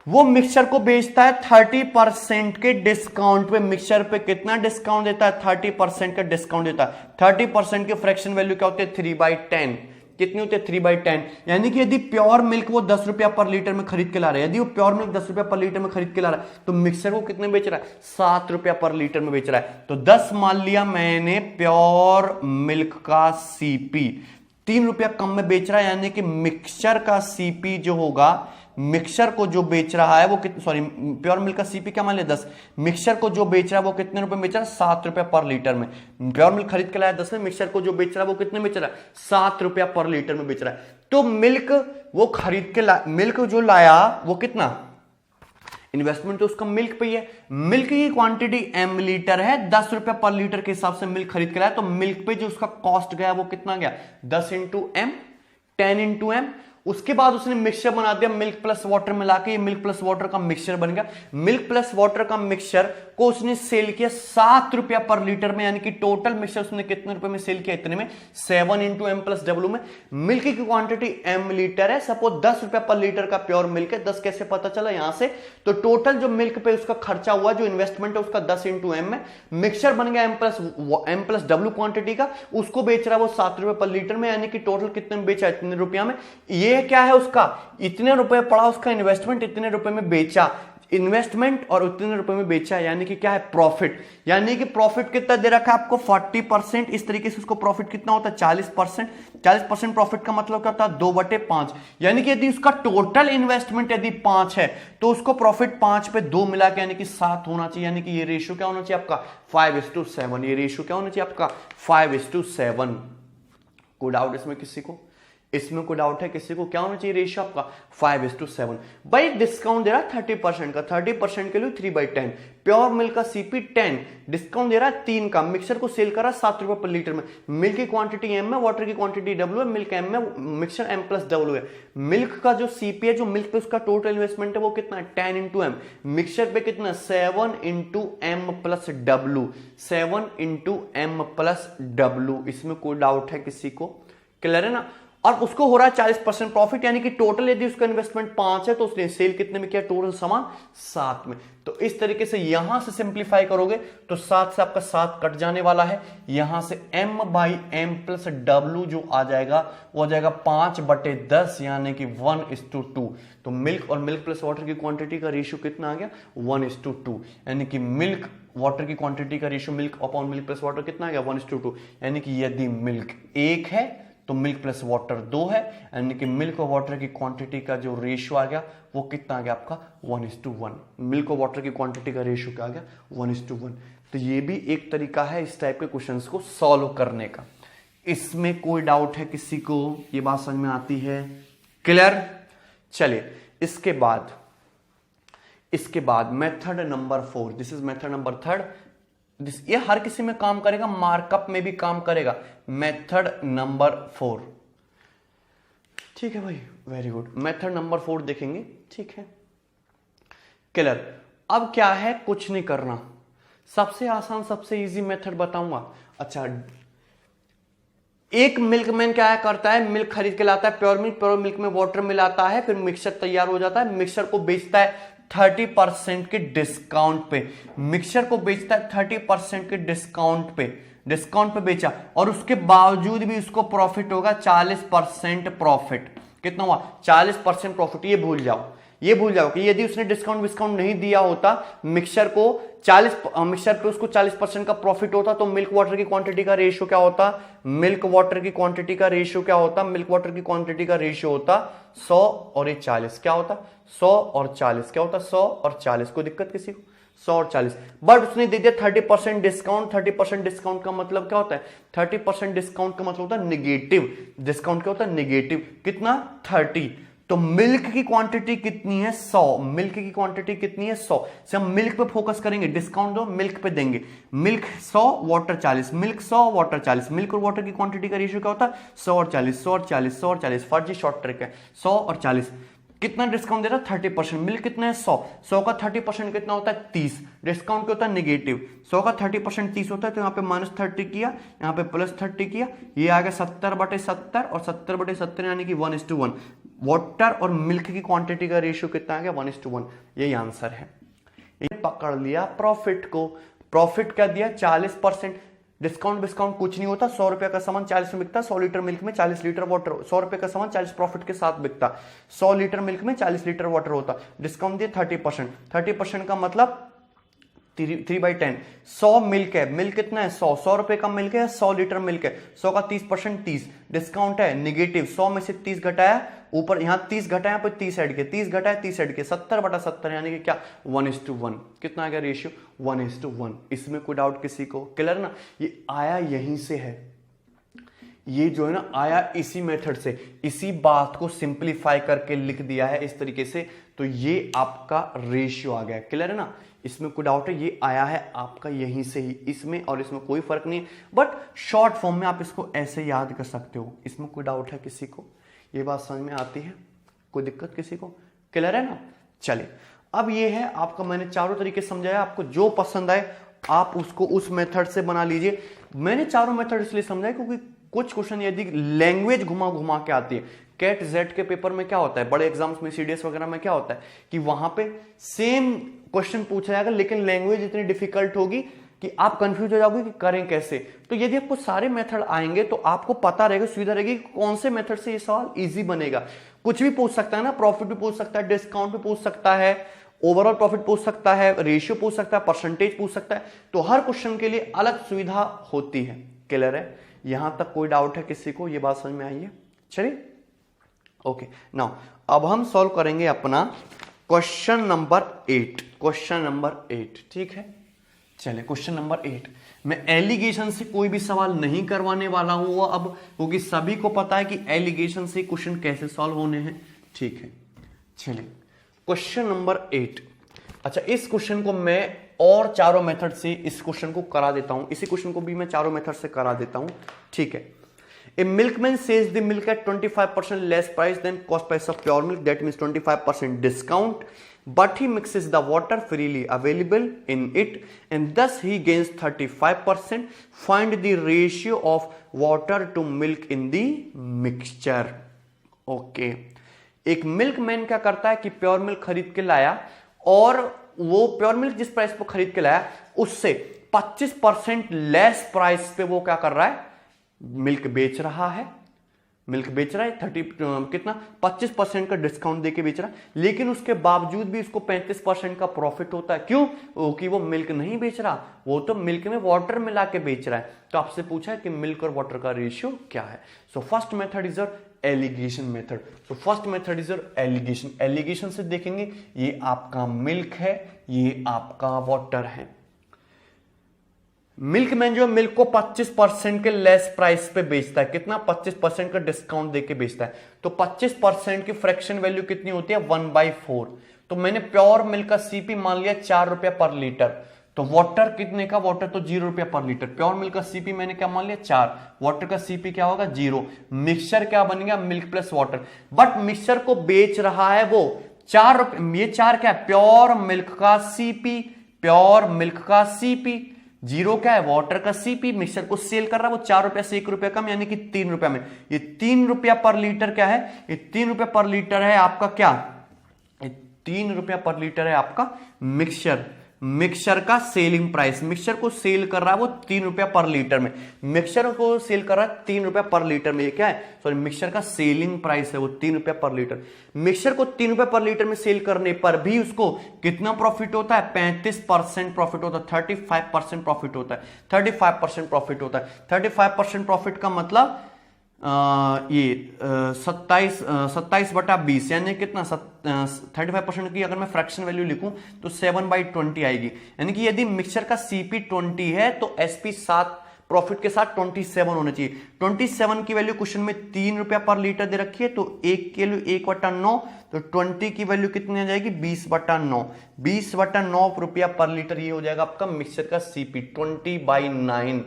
Speaker 1: वो मिक्सचर को बेचता है 30% के डिस्काउंट पे। मिक्सचर पे कितना डिस्काउंट देता है? 30% का डिस्काउंट देता है। 30% की फ्रैक्शन वैल्यू क्या होती है? 3/10। कितनी होती है? 3/10। यानी कि यदि प्योर मिल्क वो 10 रुपया पर लीटर में खरीद के ला रहा है, यदि वो प्योर मिल्क 10 रुपया पर लीटर में खरीद के ला रहा है, तो मिक्सचर को कितने बेच रहा है? 7 रुपया पर लीटर में बेच रहा है। तो 10 मान लिया मैंने प्योर मिल्क का सीपी 3 रुपया कम में बेच रहा है, यानी कि मिक्सचर का सीपी जो होगा, मिक्सचर को जो बेच रहा है वो कितने, सॉरी प्योर मिल्क का सीपी क्या मान लिया? 10। मिक्सचर को जो बेच रहा है वो कितने रुपए में बेच रहा है? 7 रुपया पर लीटर में। प्योर मिल्क खरीद के लाया 10 में, मिक्सचर को जो बेच रहा है वो कितने बेच रहा है? 7 रुपया पर लीटर में बेच रहा है। तो मिल्क वो खरीद के मिल्क जो लाया वो कितना? इन्वेस्टमेंट तो उसका मिल्क पे ही है। मिल्क की क्वांटिटी m लीटर है, 10 रुपया पर लीटर के हिसाब से मिल्क खरीद के लाया, तो मिल्क पे जो उसका कॉस्ट गया वो कितना गया? 10 × m, 10 × m। उसके बाद उसने मिक्सचर बना दिया मिल्क प्लस वाटर मिला के, मिल्क प्लस वाटर का मिक्सचर बन गया। मिल्क प्लस वाटर का मिक्सचर को उसने सेल किया 7 रुपया पर लीटर में, यानी कि टोटल मिक्सचर उसने कितने रुपए में सेल किया? इतने में, 7 × m + w में। मिल्क की क्वांटिटी m लीटर है, सपोज 10 रुपया पर लीटर का प्योर मिल्क है। 10 कैसे पता चला? यहां से। तो टोटल जो मिल्क पे उसका खर्चा हुआ, जो इन्वेस्टमेंट है उसका 10 × m है। मिक्सचर बन गया m + w क्वांटिटी का, उसको बेच रहा है वो 7 रुपए पर लीटर में, यानी कि टोटल कितने में बेचा? इतने रुपया में। ये क्या है उसका? इतने रुपए पड़ा उसका इन्वेस्टमेंट, इतने रुपए में बेचा। इन्वेस्टमेंट और उतने रुपए में बेचा है, यानी कि क्या है, प्रॉफिट। यानी कि प्रॉफिट कितना दे रखा है आपको 40%, इस तरीके से उसको प्रॉफिट कितना होता है 40%। 40% प्रॉफिट का मतलब क्या होता है 2/5, यानी कि यदि उसका टोटल इन्वेस्टमेंट यदि 5 है तो उसको प्रॉफिट 5 पे 2 मिला के यानी कि 7 होना चाहिए। यानी कि ये रेशियो क्या होना चाहिए आपका 5:7। ये रेशियो क्या होना चाहिए आपका 5:7। कोई डाउट इसमें किसी को? इसमें कोई डाउट है किसी को? क्या होना चाहिए रेशियो आपका 5:7। भाई डिस्काउंट दे रहा है 30% का, 30% के लिए 3/10। प्योर मिल्क का सीपी 10, डिस्काउंट दे रहा है 3 का। मिक्सर को सेल कर रहा है 7 रुपए पर लीटर में। मिल्क की क्वांटिटी एम है, वाटर की क्वांटिटी डब्ल्यू है, मिल्क एम है, मिक्सर एम प्लस डब्ल्यू है। मिल्क का जो सीपी है, जो मिल्क पे उसका टोटल इन्वेस्टमेंट है वो कितना है 10 इंटू एम। मिक्सर पे कितना 7 into M plus W, 7 into M plus W. इसमें कोई डाउट है किसी को? क्लियर है ना? और उसको हो रहा है 40% प्रॉफिट, यानी कि टोटल यदि उसका इन्वेस्टमेंट 5 है तो उसने सेल कितने में किया, टोटल सामान 7 में। तो इस तरीके से यहां से सिंप्लीफाई करोगे तो 7 से आपका 7 कट जाने वाला है। यहां से m/m प्लस w जो आ जाएगा वो आ जाएगा 5/10, यानी कि 1:2। तो मिल्क और मिल्क प्लस वाटर की क्वांटिटी का रेशियो कितना आ गया 1:2, यानी कि मिल्क वाटर की क्वांटिटी का ratio milk upon milk plus water कितना आ गया 1:2। यानी कि यदि मिल्क 1 है तो मिल्क प्लस वाटर 2 है, यानी कि मिल्क और वाटर की क्वांटिटी का जो रेशियो आ गया वो कितना आ गया आपका 1:1। मिल्क और वाटर की क्वांटिटी का रेशियो क्या आ गया 1:1। तो ये भी एक तरीका है इस टाइप के क्वेश्चंस को सॉल्व करने का। इसमें कोई डाउट है किसी को? ये बात समझ में आती है? क्लियर? चलिए इसके बाद method number 4, this is method number 3। ये हर किसी में काम करेगा, मार्कअप में भी काम करेगा। मेथड नंबर 4, ठीक है भाई, वेरी गुड। मेथड नंबर 4 देखेंगे, ठीक है, क्लियर। अब क्या है, कुछ नहीं करना, सबसे आसान सबसे इजी मेथड बताऊंगा। अच्छा, एक मिल्कमैन क्या करता है, मिल्क खरीद के लाता है, प्योर मिल्क में वाटर मिलाता है, फिर मिक्सचर तैयार हो जाता है, मिक्सचर को बेचता है 30% के डिस्काउंट पे। मिक्सचर को बेचता है 30% के डिस्काउंट पे बेचा, और उसके बावजूद भी उसको प्रॉफिट होगा 40% प्रॉफिट। कितना हुआ 40% प्रॉफिट। ये भूल जाओ कि यदि उसने डिस्काउंट नहीं दिया होता, मिक्सचर पे उसको 40% का प्रॉफिट होता, तो मिल्क वाटर की क्वांटिटी का रेशियो क्या होता, मिल्क वाटर की क्वांटिटी का रेशियो होता 100 और 40। क्या होता 100 और 40। क्या होता 100 और 40। कोई दिक्कत किसी को? 100 और 40। बट उसने दे दिया 30% डिस्काउंट। 30% डिस्काउंट का मतलब क्या होता है? 30% डिस्काउंट का मतलब होता है निगेटिव। डिस्काउंट क्या होता है? निगेटिव। कितना 30। तो मिल्क की क्वांटिटी कितनी है 100। मिल्क की क्वांटिटी कितनी है 100 से हम मिल्क पे फोकस करेंगे। डिस्काउंट दो, मिल्क पे देंगे। Milk 100 water 40, milk 100 water 40। Milk और वाटर की क्वांटिटी का रेशियो क्या होता है 100 और 40, 100 और 40, 100 और 40। फर्जी शॉर्ट ट्रिक है। 100 और 40 कितना डिस्काउंट दे रहा है 30%। मिल्क कितना है 100 का 30% कितना होता है 30। डिस्काउंट क्या होता है निगेटिव। 100 का 30% 30 होता है, तो यहाँ पे -30 किया, यहाँ पे +30 किया, ये आ गया 70/70 और 70/70 यानी कि 1:1। वाटर और मिल्क की क्वांटिटी का रेशियो कितना आ गया 1:1। यही आंसर है। ये पकड़ लिया प्रॉफिट को। प्रॉफिट क्या दिया 40%। डिस्काउंट कुछ नहीं होता। 100 रुपए का सामान 40 में बिकता, 100 लीटर मिल्क में 40 लीटर वाटर। 100 रुपए का सामान 40 प्रॉफिट के साथ बिकता, 100 लीटर मिल्क में 40 लीटर वाटर होता। डिस्काउंट दिया 30%। 30% का मतलब 3/10। 100 मिल्क है, मिल्क कितना है 100 रुपए का मिल्क है, 100 लीटर मिल्क है। 100 का 30% 30। डिस्काउंट है निगेटिव। 100 में से 30 घटाया, ऊपर यहां 30 घटाया, पर 30 ऐड किया, 30 घटाया 30 ऐड किया, 70/70 यानी कि क्या 1:1। कितना आ गया रेशियो 1:1। इसमें कोई डाउट किसी को? क्लियर ना? ये आया यहीं से है, ये जो है ना आया इसी मेथड से। इसी बात को सिंप्लीफाई करके लिख दिया है इस तरीके से, तो ये आपका रेशियो आ गया। क्लियर है ना? इसमें कोई डाउट है? ये आया है आपका यहीं से ही, इसमें और इसमें कोई फर्क नहीं है। बट शॉर्ट फॉर्म में आप इसको ऐसे याद कर सकते हो। इसमें कोई डाउट है किसी को? ये बात समझ में आती है? कोई दिक्कत किसी को? क्लियर है ना? चलिए, अब ये है आपका, मैंने चारों तरीके समझाया। आपको जो पसंद आए आप उसको उस मेथड से बना लीजिए। मैंने चारों मेथड इसलिए समझाया क्योंकि कुछ क्वेश्चन यदि लैंग्वेज घुमा के आती है, कैट जेड के पेपर में क्या होता है, बड़े एग्जाम्स में सीडीएस वगैरह में क्या होता है कि वहां पे सेम क्वेश्चन पूछा जाएगा, लेकिन लैंग्वेज इतनी डिफिकल्ट होगी कि आप कंफ्यूज हो जाओगे कि करें कैसे। तो यदि आपको सारे मेथड आएंगे तो आपको पता रहेगा, सुविधा रहेगी कौन से मेथड से ये सवाल इजी बनेगा। कुछ भी पूछ सकता है ना, प्रॉफिट भी पूछ सकता है, डिस्काउंट भी पूछ सकता है, ओवरऑल प्रॉफिट पूछ सकता है, रेशियो पूछ सकता है, परसेंटेज पूछ सकता है। तो हर क्वेश्चन के लिए अलग सुविधा होती है। क्लियर है? यहां तक कोई डाउट है किसी को? ये बात समझ में आई है? चलिए ओके, नाउ अब हम सॉल्व करेंगे अपना क्वेश्चन नंबर 8। क्वेश्चन नंबर 8, ठीक है। चलिए क्वेश्चन नंबर 8, मैं एलिगेशन से कोई भी सवाल नहीं करवाने वाला हूं अब, क्योंकि सभी को पता है कि एलिगेशन से क्वेश्चन कैसे सॉल्व होने हैं, ठीक है। चलिए क्वेश्चन नंबर 8। अच्छा, इस क्वेश्चन को मैं और चारों मेथड से इस क्वेश्चन को करा देता हूं, इसी क्वेश्चन को भी मैं चारों मेथड से करा देता हूं, ठीक है। A milkman sells the milk at 25% less price than cost price of pure milk, that means 25% discount, but he mixes the water freely available in it and thus he gains 35%. Find the ratio of water to milk in the mixture. Okay. एक milkman क्या करता है कि pure milk खरीद के लाया और वो प्योर मिल्क जिस प्राइस पर खरीद के लाया उससे 25% लेस प्राइस पे वो क्या कर रहा है, मिल्क बेच रहा है। मिल्क बेच रहा है 25% का डिस्काउंट देके बेच रहा है, लेकिन उसके बावजूद भी उसको 35% का प्रॉफिट होता है। क्यों? क्योंकि वो मिल्क नहीं बेच रहा, वो तो मिल्क में वाटर मिला के बेच रहा है। तो आपसे पूछा है कि मिल्क और वाटर का रेशियो क्या है। So first method is your alligation method. So first method is your alligation. Alligation से देखेंगे ये आपका मिल्क है, ये आपका वाटर है। मिल्कमैन जो मिल्क को 25% के लेस प्राइस पे बेचता है, कितना? 25% का डिस्काउंट देके बेचता है। तो 25% की फ्रैक्शन वैल्यू कितनी होती है? 1/4। तो मैंने प्योर मिल्क का सीपी मान लिया 4 रुपया पर लीटर। तो वाटर कितने का? वाटर तो 0 रुपया पर लीटर। प्योर मिल्क का सीपी मैंने क्या मान लिया? 4। वाटर का सीपी क्या होगा? 0। मिक्सचर क्या बन गया? Milk plus water. But mixture को बेच रहा है वो 4 रुपये। ये 4 क्या है? प्योर मिल्क का सीपी, प्योर मिल्क का सीपी। 0 क्या है? वाटर का सीपी। मिक्सचर को सेल कर रहा है वो 4 रुपया से 1 रुपया कम, यानी कि 3 रुपया में। ये 3 रुपया पर लीटर क्या है? ये 3 रुपया पर लीटर है आपका क्या? ये 3 रुपया पर लीटर है आपका मिक्सचर। मिक्सचर का सेलिंग प्राइस, मिक्सचर को सेल कर रहा है वो 3 रुपया पर लीटर में। मिक्सचर को सेल कर रहा है 3 रुपया पर लीटर में। ये क्या है? सॉरी, मिक्सचर का सेलिंग प्राइस है वो 3 रुपया पर लीटर। मिक्सचर को 3 रुपया पर लीटर में सेल करने पर भी उसको कितना प्रॉफिट होता है? 35% प्रॉफिट होता है, 35% प्रॉफिट होता है, 35% प्रॉफिट होता है। 35% प्रॉफिट का मतलब ये 27/20, यानी कितना? 35% की अगर मैं फ्रैक्शन वैल्यू लिखूं तो 7/20 आएगी। यानी कि यदि मिक्सचर का सीपी 20 है तो एसपी 7 प्रॉफिट के साथ 27 होना चाहिए। 27 की वैल्यू क्वेश्चन में 3 रुपया पर लीटर दे रखी है, तो 1 की वैल्यू 1/9, तो 20 की वैल्यू कितनी आ जाएगी? 20/9। 20/9 रुपया पर लीटर ये हो जाएगा आपका मिक्सचर का सीपी। 20/9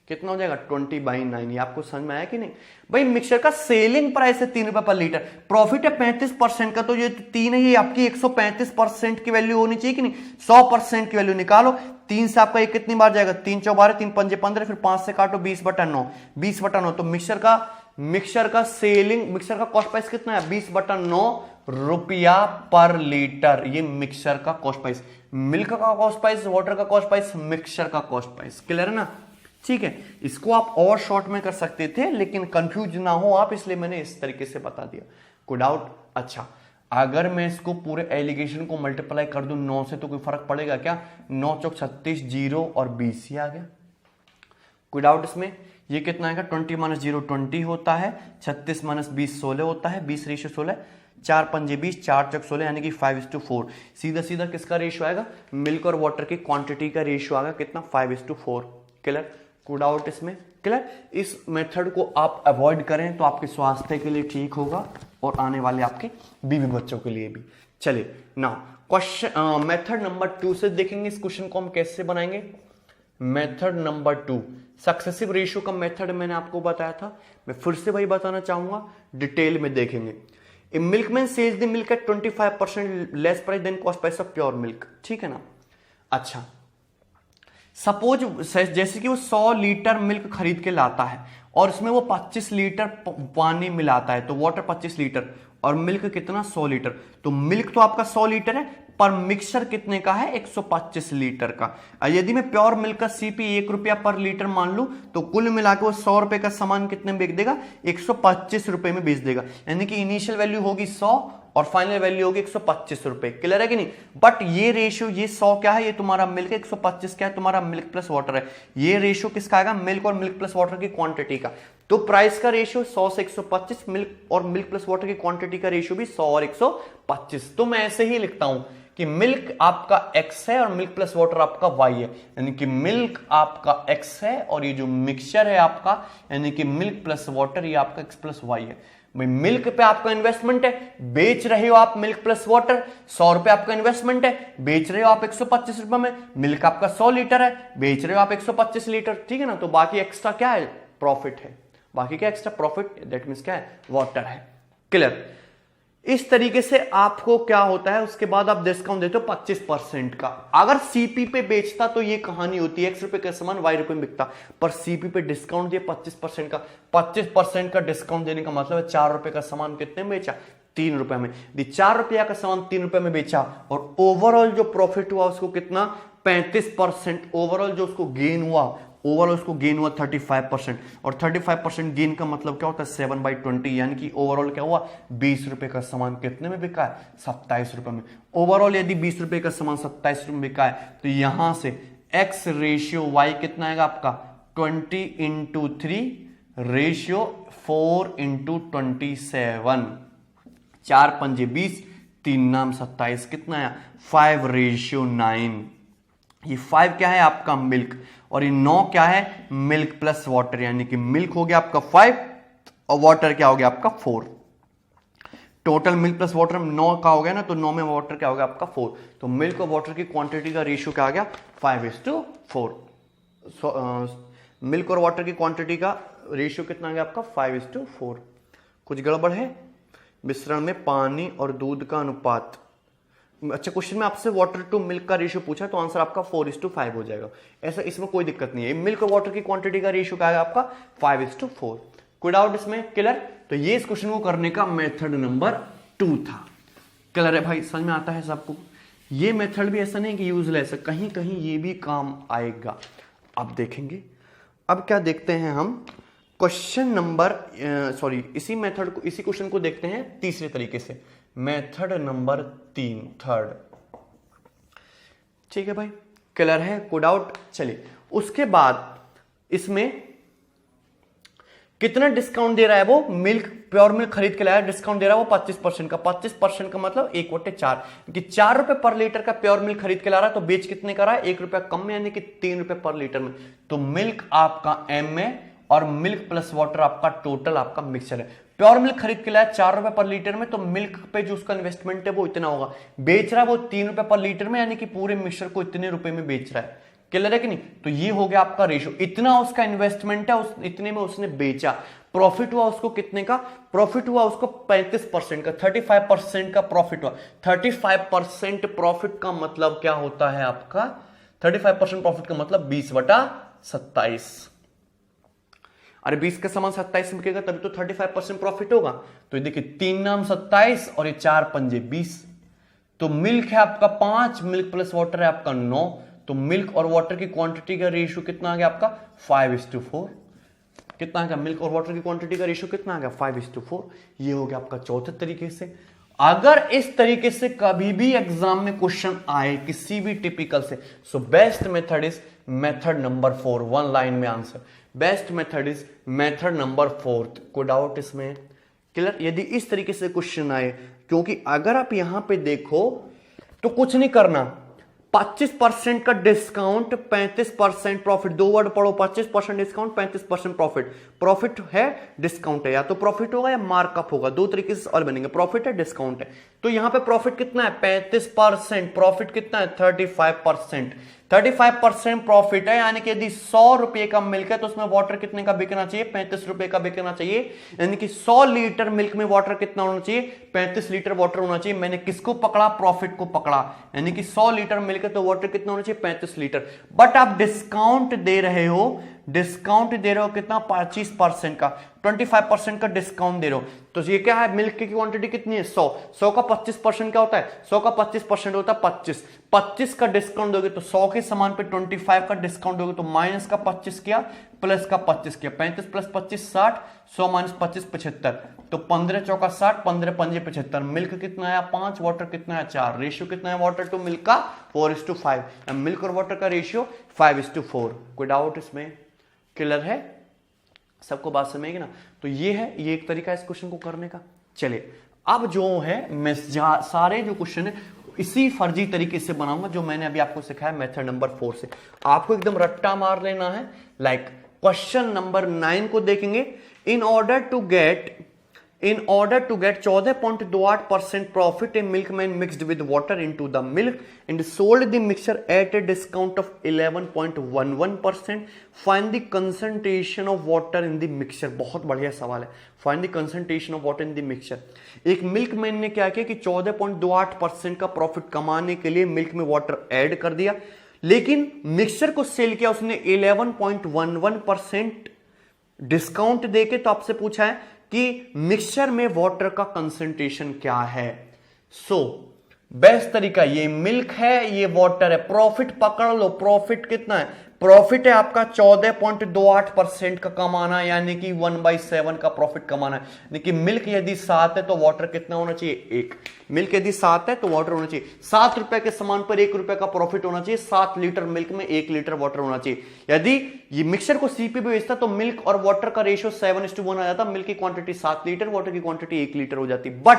Speaker 1: कितना हो जाएगा? 20/9। ये आपको समझ में आया कि नहीं? भाई मिक्सचर का सेलिंग प्राइस है 3 रुपए पर लीटर, प्रॉफिट है 35% का, तो ये 3 है, ये आपकी 135% की वैल्यू होनी चाहिए कि नहीं? 100% की वैल्यू निकालो। 3 से आपका ये कितनी बार जाएगा? 3 × 4 = 12, 3 × 5 = 15, फिर 5 से काटो 20/9। 20/9 तो मिक्सचर का सेलिंग, मिक्सचर का कॉस्ट प्राइस कितना है? 20/9 रुपया पर लीटर। ये मिक्सचर का कॉस्ट प्राइस। मिल्क का कॉस्ट प्राइस, वाटर का कॉस्ट प्राइस, मिक्सचर का कॉस्ट प्राइस। क्लियर है ना? ठीक है, इसको आप और शॉर्ट में कर सकते थे, लेकिन कंफ्यूज ना हो आप, इसलिए मैंने इस तरीके से बता दिया। कोई डाउट? अच्छा, अगर मैं इसको पूरे एलिगेशन को मल्टीप्लाई कर दूं 9 से तो कोई फर्क पड़ेगा क्या? 9 × 4 = 36, 0 और 20 ही आ गया। कोई डाउट इसमें? ये कितना आएगा? 20 - 0 20 होता है, 36 - 20 16 होता है, 20 रेशियो 16, 4 × 5 = 20, 4 × 16, यानी कि 5:4। सीधा सीधा किसका रेशियो आएगा? मिल्क और वाटर की क्वांटिटी का रेशियो आएगा कितना? 5:4। क्लियर? कोई डाउट इसमें? क्लियर? इस मेथड को आप अवॉइड करें तो आपके स्वास्थ्य के लिए ठीक होगा और आने वाले आपके बीवी बच्चों के लिए भी। चलिए नाउ क्वेश्चन मेथड नंबर 2 से देखेंगे इस क्वेश्चन को हम कैसे बनाएंगे। मेथड नंबर 2 सक्सेसिव रेशियो का मेथड मैंने आपको बताया था, मैं फिर से वही बताना चाहूंगा, डिटेल में देखेंगे। A milkman sells the milk at 25% less price than cost price of pure milk. ठीक है ना? अच्छा, सपोज जैसे कि वो 100 लीटर मिल्क खरीद के लाता है और इसमें वो 25 लीटर पानी मिलाता है, तो वाटर 25 लीटर और मिल्क कितना? 100 लीटर। तो मिल्क तो आपका 100 लीटर है, पर मिक्सचर कितने का है? 125 लीटर का। यदि मैं प्योर मिल्क का सीपी 1 रुपया पर लीटर मान लूं तो कुल मिलाकर वो 100 रुपए का सामान कितने में बेच देगा? 125 रुपए में बेच देगा। यानी कि इनिशियल वैल्यू होगी 100 और फाइनल वैल्यू होगी 125 रुपए। क्लियर है कि नहीं? बट ये रेशियो, ये 100 क्या है, ये तुम्हारा मिल्क है, 125 क्या है, तुम्हारा मिल्क प्लस वाटर है। ये रेशियो किसका आएगा? मिल्क और मिल्क प्लस वाटर की क्वांटिटी का। तो प्राइस का रेशियो 100 से 125, मिल्क और मिल्क प्लस वाटर की क्वांटिटी का रेशियो भी 100 और 125। तो मैं ऐसे ही लिखता हूं कि मिल्क आपका x है और मिल्क प्लस वाटर आपका y है, यानी कि मिल्क आपका x है और ये जो मिक्सचर है आपका, यानी कि मिल्क प्लस वाटर, ये आपका x प्लस y है। भाई मिल्क पे आपका इन्वेस्टमेंट है, बेच रहे हो आप मिल्क प्लस वाटर, 100 रुपए आपका इन्वेस्टमेंट है, बेच रहे हो आप 125 रुपए में। मिल्क आपका 100 लीटर है, बेच रहे हो आप 125 लीटर, ठीक है ना? तो बाकी एक्स्ट्रा क्या है? प्रॉफिट है। बाकी क्या एक्स्ट्रा? प्रॉफिट, दैट मींस क्या है? वाटर है। क्लियर? इस तरीके से आपको क्या होता है, उसके बाद आप डिस्काउंट देते हो 25% का। अगर सीपी पे बेचता तो ये कहानी होती है, x रुपए का सामान y रुपए में बिकता, पर सीपी पे डिस्काउंट दिया 25% का। 25% का डिस्काउंट देने का मतलब है 4 रुपए का सामान कितने में बेचा? 3 रुपए में। 4 रुपया का सामान 3 रुपए में बेचा और ओवरऑल जो प्रॉफिट हुआ उसको कितना? 35%। ओवरऑल जो उसको गेन हुआ, ओवरऑल उसको गेन हुआ 35%। और 35% गेन का मतलब क्या होता है? 7/20, यानी कि ओवरऑल क्या हुआ? 20 रुपए का सामान कितने में बिका है? 27 रुपए में। ओवरऑल यदि 20 रुपए का सामान 27 रुपए में बिका है तो यहां से x रेशियो y कितना आएगा आपका? 20/3 रेशियो 4/27। 4 पंजे 20, 3 नाम 27, कितना आया? 5/9। ये 5 क्या है आपका? मिल्क, और ये 9 क्या है? मिल्क प्लस वाटर, यानी कि मिल्क हो गया आपका 5 और वाटर क्या हो गया आपका? 4। टोटल मिल्क प्लस वाटर 9 का हो गया ना, तो 9 में वाटर क्या हो गया आपका? 4। तो मिल्क और वाटर की क्वांटिटी का रेशियो क्या आ गया? 5:4। मिल्क और वाटर की क्वांटिटी का रेशियो कितना आ गया आपका? 5:4। कुछ गड़बड़ है? मिश्रण में पानी और दूध का अनुपात। अच्छा, क्वेश्चन में आपसे वाटर टू मिल्क का रेशियो पूछा तो आंसर आपका 4:5 हो जाएगा। ऐसा, इसमें कोई दिक्कत नहीं है। मिल्क और वाटर की क्वांटिटी का रेशियो क्या है आपका? 5:4। कोई डाउट इसमें? क्लियर? तो ये इस क्वेश्चन को करने का मेथड नंबर 2 था। क्लियर है भाई? समझ में आता है सबको? ये मेथड भी ऐसा नहीं कि यूजलेस है, कहीं कहीं ये भी काम आएगा, आप देखेंगे। अब क्या देखते हैं हम? क्वेश्चन नंबर इसी मेथड को, इसी क्वेश्चन को देखते हैं तीसरे तरीके से। Method number 3, third. ठीक है भाई? क्लियर है? कोई डाउट? चलिए, उसके बाद इसमें कितना डिस्काउंट दे रहा है वो? मिल्क, प्योर मिल्क खरीद के लाया, डिस्काउंट दे रहा है वो 25% का। 25% का मतलब 1/4, कि 4 रुपए पर लीटर का प्योर मिल्क खरीद के ला रहा है, तो बेच कितने का रहा है? 1 रुपया कम में, यानी कि 3 रुपए पर लीटर में। तो मिल्क आपका एम में और मिल्क प्लस वाटर आपका टोटल आपका मिक्सचर है। प्योर मिल्क खरीद के लाया 4 रुपए पर लीटर में, तो मिल्क पे जो उसका इन्वेस्टमेंट है वो इतना होगा। बेच रहा है वो 3 रुपए पर लीटर में, यानी कि पूरे मिक्सचर को इतने रुपए में बेच रहा है। क्लियर है कि नहीं? तो ये हो गया आपका रेशियो। इतना उसका इन्वेस्टमेंट है, इतने में उसने बेचा। प्रॉफिट हुआ उसको कितने का? प्रॉफिट हुआ उसको 35% का, 35% का प्रॉफिट हुआ। 35% प्रॉफिट का मतलब क्या होता है आपका? 35% प्रॉफिट का मतलब 20/27। अरे 20 का सामान 27 में बिकेगा तभी तो 35% प्रॉफिट होगा। तो ये देखिए 3 नाम 27 और ये 4 पंजे 20। तो मिल्क है आपका 5, मिल्क प्लस वाटर है आपका 9। तो मिल्क और वाटर की क्वांटिटी का रेशियो कितना आ गया आपका? 5:4। कितना आ गया? मिल्क और वाटर की क्वांटिटी का रेशियो कितना आ गया? 5:4। ये हो गया आपका चौथे तरीके से। अगर इस तरीके से कभी भी एग्जाम में क्वेश्चन आए किसी भी टिपिकल से, so best method is method number 4। 1 line में answer. Best method is method number 4। कोई डाउट इसमें? क्लियर? यदि इस तरीके से क्वेश्चन आए, क्योंकि अगर आप यहां पे देखो तो कुछ नहीं करना, 25% का डिस्काउंट, 35% प्रॉफिट। 2 वर्ड पढ़ो, 25% डिस्काउंट, 35% प्रॉफिट। प्रॉफिट है, डिस्काउंट है, या तो प्रॉफिट होगा या मार्कअप होगा, दो तरीके से और बनेंगे। प्रॉफिट है, डिस्काउंट है। तो यहां पे प्रॉफिट कितना है? 35%। प्रॉफिट कितना है? 35%। 35% प्रॉफिट है, यानी कि यदि 100 रुपए का मिल्क है तो उसमें वाटर कितने का बिकना चाहिए? 35 रुपए का बिकना चाहिए। यानी कि 100 लीटर मिल्क में वाटर कितना होना चाहिए? 35 लीटर वाटर होना चाहिए। मैंने किसको पकड़ा? प्रॉफिट को पकड़ा। यानी कि 100 लीटर मिल्क है तो वाटर कितना होना चाहिए? 35 लीटर। बट आप डिस्काउंट दे रहे हो, डिस्काउंट दे रहे हो कितना? 25% का। 25% का डिस्काउंट दे रहे हो, तो ये क्या है, मिल्क की क्वांटिटी कितनी है 100, 100 का 25% क्या होता है, 100 का 25% होता है 25, 25 का डिस्काउंट दोगे तो 100 के सामान पे 25 का डिस्काउंट दोगे तो माइनस का 25 किया, प्लस का 25 किया, 35 प्लस 25 60, 100 माइनस 25 75, तो 15 चौका 60, 15 पंजे 75, मिल्क कितना आया 5, वाटर कितना है 4, रेशियो कितना है वाटर टू मिल्क का 4:5, मिल्क और वाटर का रेशियो 5:4। कोई डाउट इसमें, क्लियर है सबको, बात समझेगी ना। तो ये है, ये एक तरीका है इस क्वेश्चन को करने का। चलिए अब जो है मैं सारे जो क्वेश्चन है इसी फर्जी तरीके से बनाऊंगा जो मैंने अभी आपको सिखाया मेथड नंबर 4 से, आपको एकदम रट्टा मार लेना है। लाइक क्वेश्चन नंबर 9 को देखेंगे, in order to get 14.28% profit a milkman mixed with water into the milk and sold the mixture at a discount of 11.11%. Find the concentration of water in the mixture. बहुत बढ़िया सवाल है, find the concentration of water in the mixture. एक milkman ने क्या किया कि 14.28% का प्रॉफिट कमाने के लिए मिल्क में वाटर ऐड कर दिया, लेकिन मिक्सचर को सेल किया उसने 11.11% डिस्काउंट देके। तो आपसे पूछा है कि मिक्सचर में वाटर का कंसंट्रेशन क्या है। सो बेस्ट तरीका, ये मिल्क है ये वाटर है, प्रॉफिट पकड़ लो, प्रॉफिट कितना है, प्रॉफिट है आपका 14.28% का कमाना, यानी कि 1/7 का प्रॉफिट कमाना है। यानी कि मिल्क यदि 7 है तो वाटर कितना होना चाहिए 1, मिल्क यदि 7 है तो वाटर होना चाहिए 7 रुपए के सामान पर 1 रुपए का प्रॉफिट होना चाहिए, 7 लीटर मिल्क में 1 लीटर वाटर होना चाहिए। यदि ये मिक्सचर को सीपी पे बेचता तो मिल्क और वाटर का रेशियो 7:1 आ जाता, मिल्क की क्वांटिटी 7 लीटर, वाटर की क्वांटिटी 1 लीटर हो जाती। बट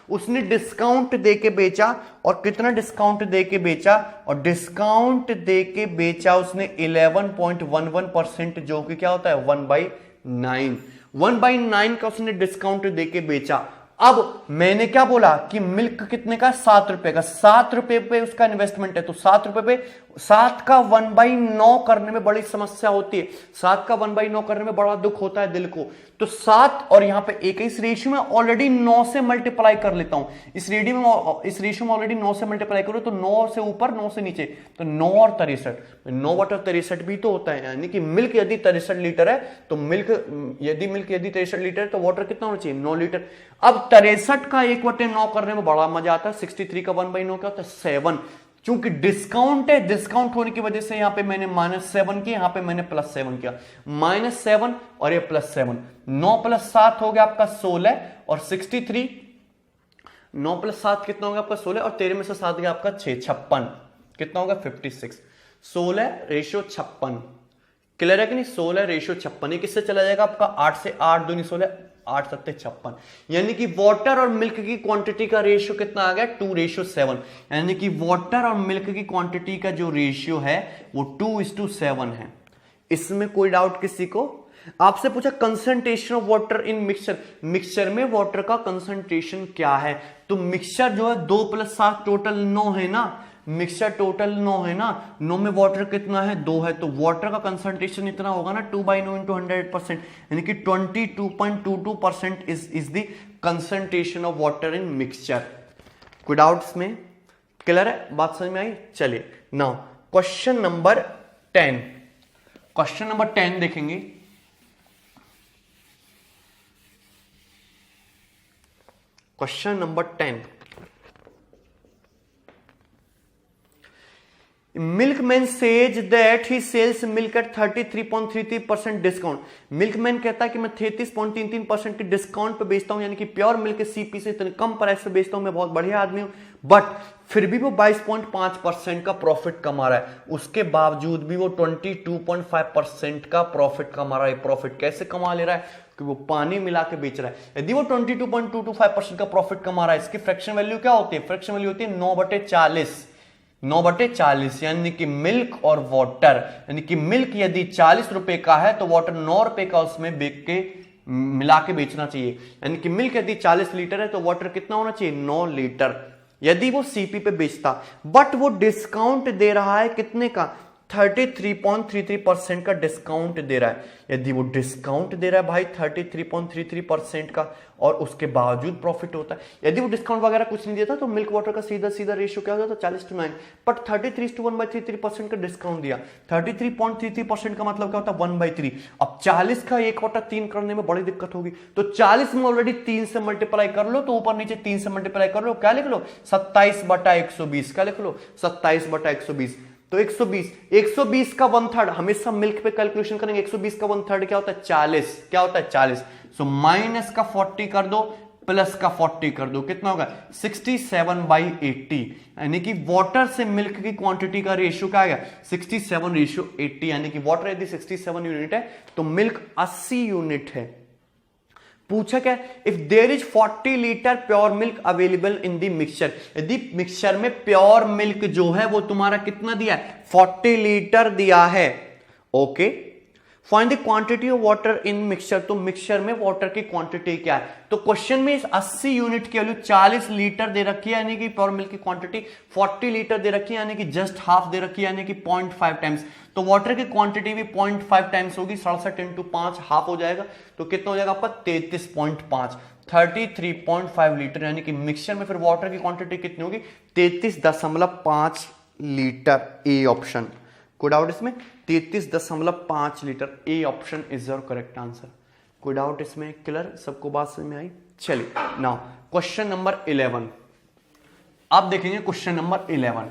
Speaker 1: उसने डिस्काउंट देके बेचा, और कितना डिस्काउंट देके बेचा, और डिस्काउंट देके बेचा उसने 11.11%, जो कि क्या होता है 1/9, 1/9 का उसने डिस्काउंट देके बेचा। अब मैंने क्या बोला कि मिल्क कितने का 7 रुपए का, 7 रुपए पे उसका इन्वेस्टमेंट है, तो 7 रुपए पे 7 का 1/9 करने में बड़ी समस्या होती है, 7 का 1/9 करने में बड़ा दुख होता है दिल को। तो 7 और यहां पे 1, इस रेशियो में ऑलरेडी 9 से मल्टीप्लाई कर लेता हूं, इस रेशियो में ऑलरेडी 9 से मल्टीप्लाई करो तो 9 से ऊपर 9 से नीचे, तो 9 और 63, 9 बटा 63 भी तो होता है। यानी कि मिल्क यदि 63 लीटर है तो मिल्क यदि 63 लीटर है तो वाटर कितना होना चाहिए 9 लीटर। अब 63 का 1/9 करने में बड़ा मजा आता है, 63 का 1/9 क्या होता है 7। चूंकि डिस्काउंट है, डिस्काउंट होने की वजह से यहां पे मैंने -7 किया, यहां पे मैंने +7 किया, -7 और ये +7, 9 + 7 हो गया आपका 16, और 63, 9 + 7 कितना होगा आपका 16, और 13 में से 7 गया आपका 6, 56, कितना होगा 56, 16:56, क्लियर है कि नहीं, 16:56, ये किससे चला जाएगा आपका 8 से, 8 दूनी 16, 8 7 56, यानी कि वाटर और मिल्क की क्वांटिटी का रेशियो कितना आ गया 2:7, यानी कि वाटर और मिल्क की क्वांटिटी का जो रेशियो है वो 2:7 है। इसमें कोई डाउट किसी को? आपसे पूछा concentration of water in mixture, mixture में वाटर का कंसंट्रेशन क्या है, तो मिक्सचर जो है 2 + 7 टोटल 9 है ना, मिक्सचर टोटल 9 है ना, 9 में वाटर कितना है 2 है, तो वाटर का कंसंट्रेशन इतना होगा ना 2/9 × 100%, यानी कि 22.22% is the concentration of water in mixture. कोई डाउट्स में, क्लियर है, बात समझ में आई? चलिए now question number 10, question number 10 देखेंगे। Question number 10, milkman says that he sells milk at 33.33% discount. Milkman कहता है कि मैं 33.33% के डिस्काउंट पे बेचता हूं, यानी कि प्योर मिल्क सीपी से इतने कम प्राइस पे बेचता हूं, मैं बहुत बढ़िया आदमी हूं, बट फिर भी वो 22.5% का प्रॉफिट कमा रहा है, उसके बावजूद भी वो 22.5% का प्रॉफिट कमा रहा है। प्रॉफिट कैसे कमा ले रहा है कि वो पानी मिला के बेच रहा है। यदि वो 22.225% का प्रॉफिट कमा रहा है, इसकी फ्रैक्शन वैल्यू क्या होती है, फ्रैक्शन वैल्यू होती है 9/40, 9/40, यानी कि मिल्क और वाटर, यानी कि मिल्क यदि 40 रुपए का है तो वाटर 9 रुपए का उसमें बेच के मिला के बेचना चाहिए, यानी कि मिल्क यदि 40 लीटर है तो वाटर कितना होना चाहिए 9 लीटर, यदि वो सीपी पे बेचता। बट वो डिस्काउंट दे रहा है कितने का 33.33% का डिस्काउंट दे रहा है। यदि वो डिस्काउंट दे रहा है भाई 33.33% का और उसके बावजूद प्रॉफिट होता है, यदि वो डिस्काउंट वगैरह कुछ नहीं देता तो मिल्क वाटर का सीधा सीधा रेशियो क्या होता है 40:9, बट 33:1/33% का डिस्काउंट दिया। 33.33% का मतलब क्या होता है 1/3। अब 40 का 1/3 करने में बड़ी दिक्कत होगी, तो 40 में ऑलरेडी 3 से मल्टीप्लाई कर लो, तो ऊपर नीचे 3 से मल्टीप्लाई कर लो, क्या लिख लो 27/120। क्या लिख लो 27/120। तो 120 का 1/3 हमेशा मिल्क पे कैलकुलेशन करेंगे। 120 का 1/3 क्या होता है 40। क्या होता है 40। सो माइनस का 40 कर दो, प्लस का 40 कर दो, कितना होगा 67/80। यानी कि वाटर से मिल्क की क्वांटिटी का रेशियो क्या आएगा 67:80। यानी कि वाटर यदि 67 यूनिट है तो मिल्क 80 यूनिट है। पूछा क्या, if there is 40 litre pure milk available in the mixture, यदि मिक्सचर में प्योर मिल्क जो है वो तुम्हारा कितना दिया है 40 लीटर दिया है। Okay, find the quantity of water in mixture, तो मिक्सचर में वाटर की क्वांटिटी क्या है। तो क्वेश्चन में इस 80 यूनिट की वैल्यू 40 लीटर दे रखी है, यानी कि प्योर मिल्क की क्वांटिटी 40 लीटर दे रखी है, यानी कि जस्ट हाफ दे रखी है, यानी कि 0.5 टाइम्स। तो वाटर की क्वांटिटी भी 0.5 टाइम्स होगी, 67 × 5 हाफ हो जाएगा, तो कितना हो जाएगा आपका 33.5, 33.5 लीटर। यानी कि मिक्सचर में फिर वाटर की क्वांटिटी कितनी होगी 33.5 लीटर। ए ऑप्शन, कोई डाउट इसमें 33.5 litre, A option is your correct answer. कोई डाउट इसमें, क्लियर, सबको बात समझ में आई। चलिए नाउ क्वेश्चन नंबर 11, अब देखेंगे क्वेश्चन नंबर 11,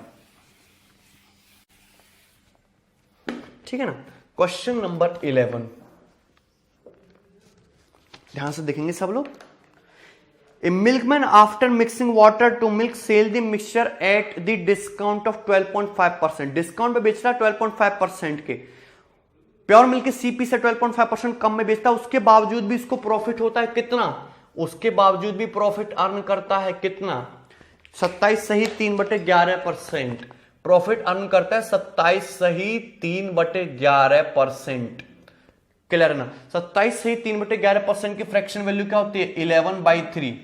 Speaker 1: ठीक है ना। क्वेश्चन नंबर 11 ध्यान से देखेंगे सब लोग। A milkman after mixing water to milk sell the mixture at the discount of 12.5%। Discount पे बेच रहा है 12.5% के, प्योर मिल्क की सीपी से 12.5% कम में बेचता है, उसके बावजूद भी इसको प्रॉफिट होता है कितना, उसके बावजूद भी प्रॉफिट अर्न करता है कितना 27 सही 3/11%। प्रॉफिट अर्न करता है 27 सही 3/11%। क्लियर है ना। 27 सही 3/11% की फ्रैक्शन वैल्यू क्या होती है 11/3।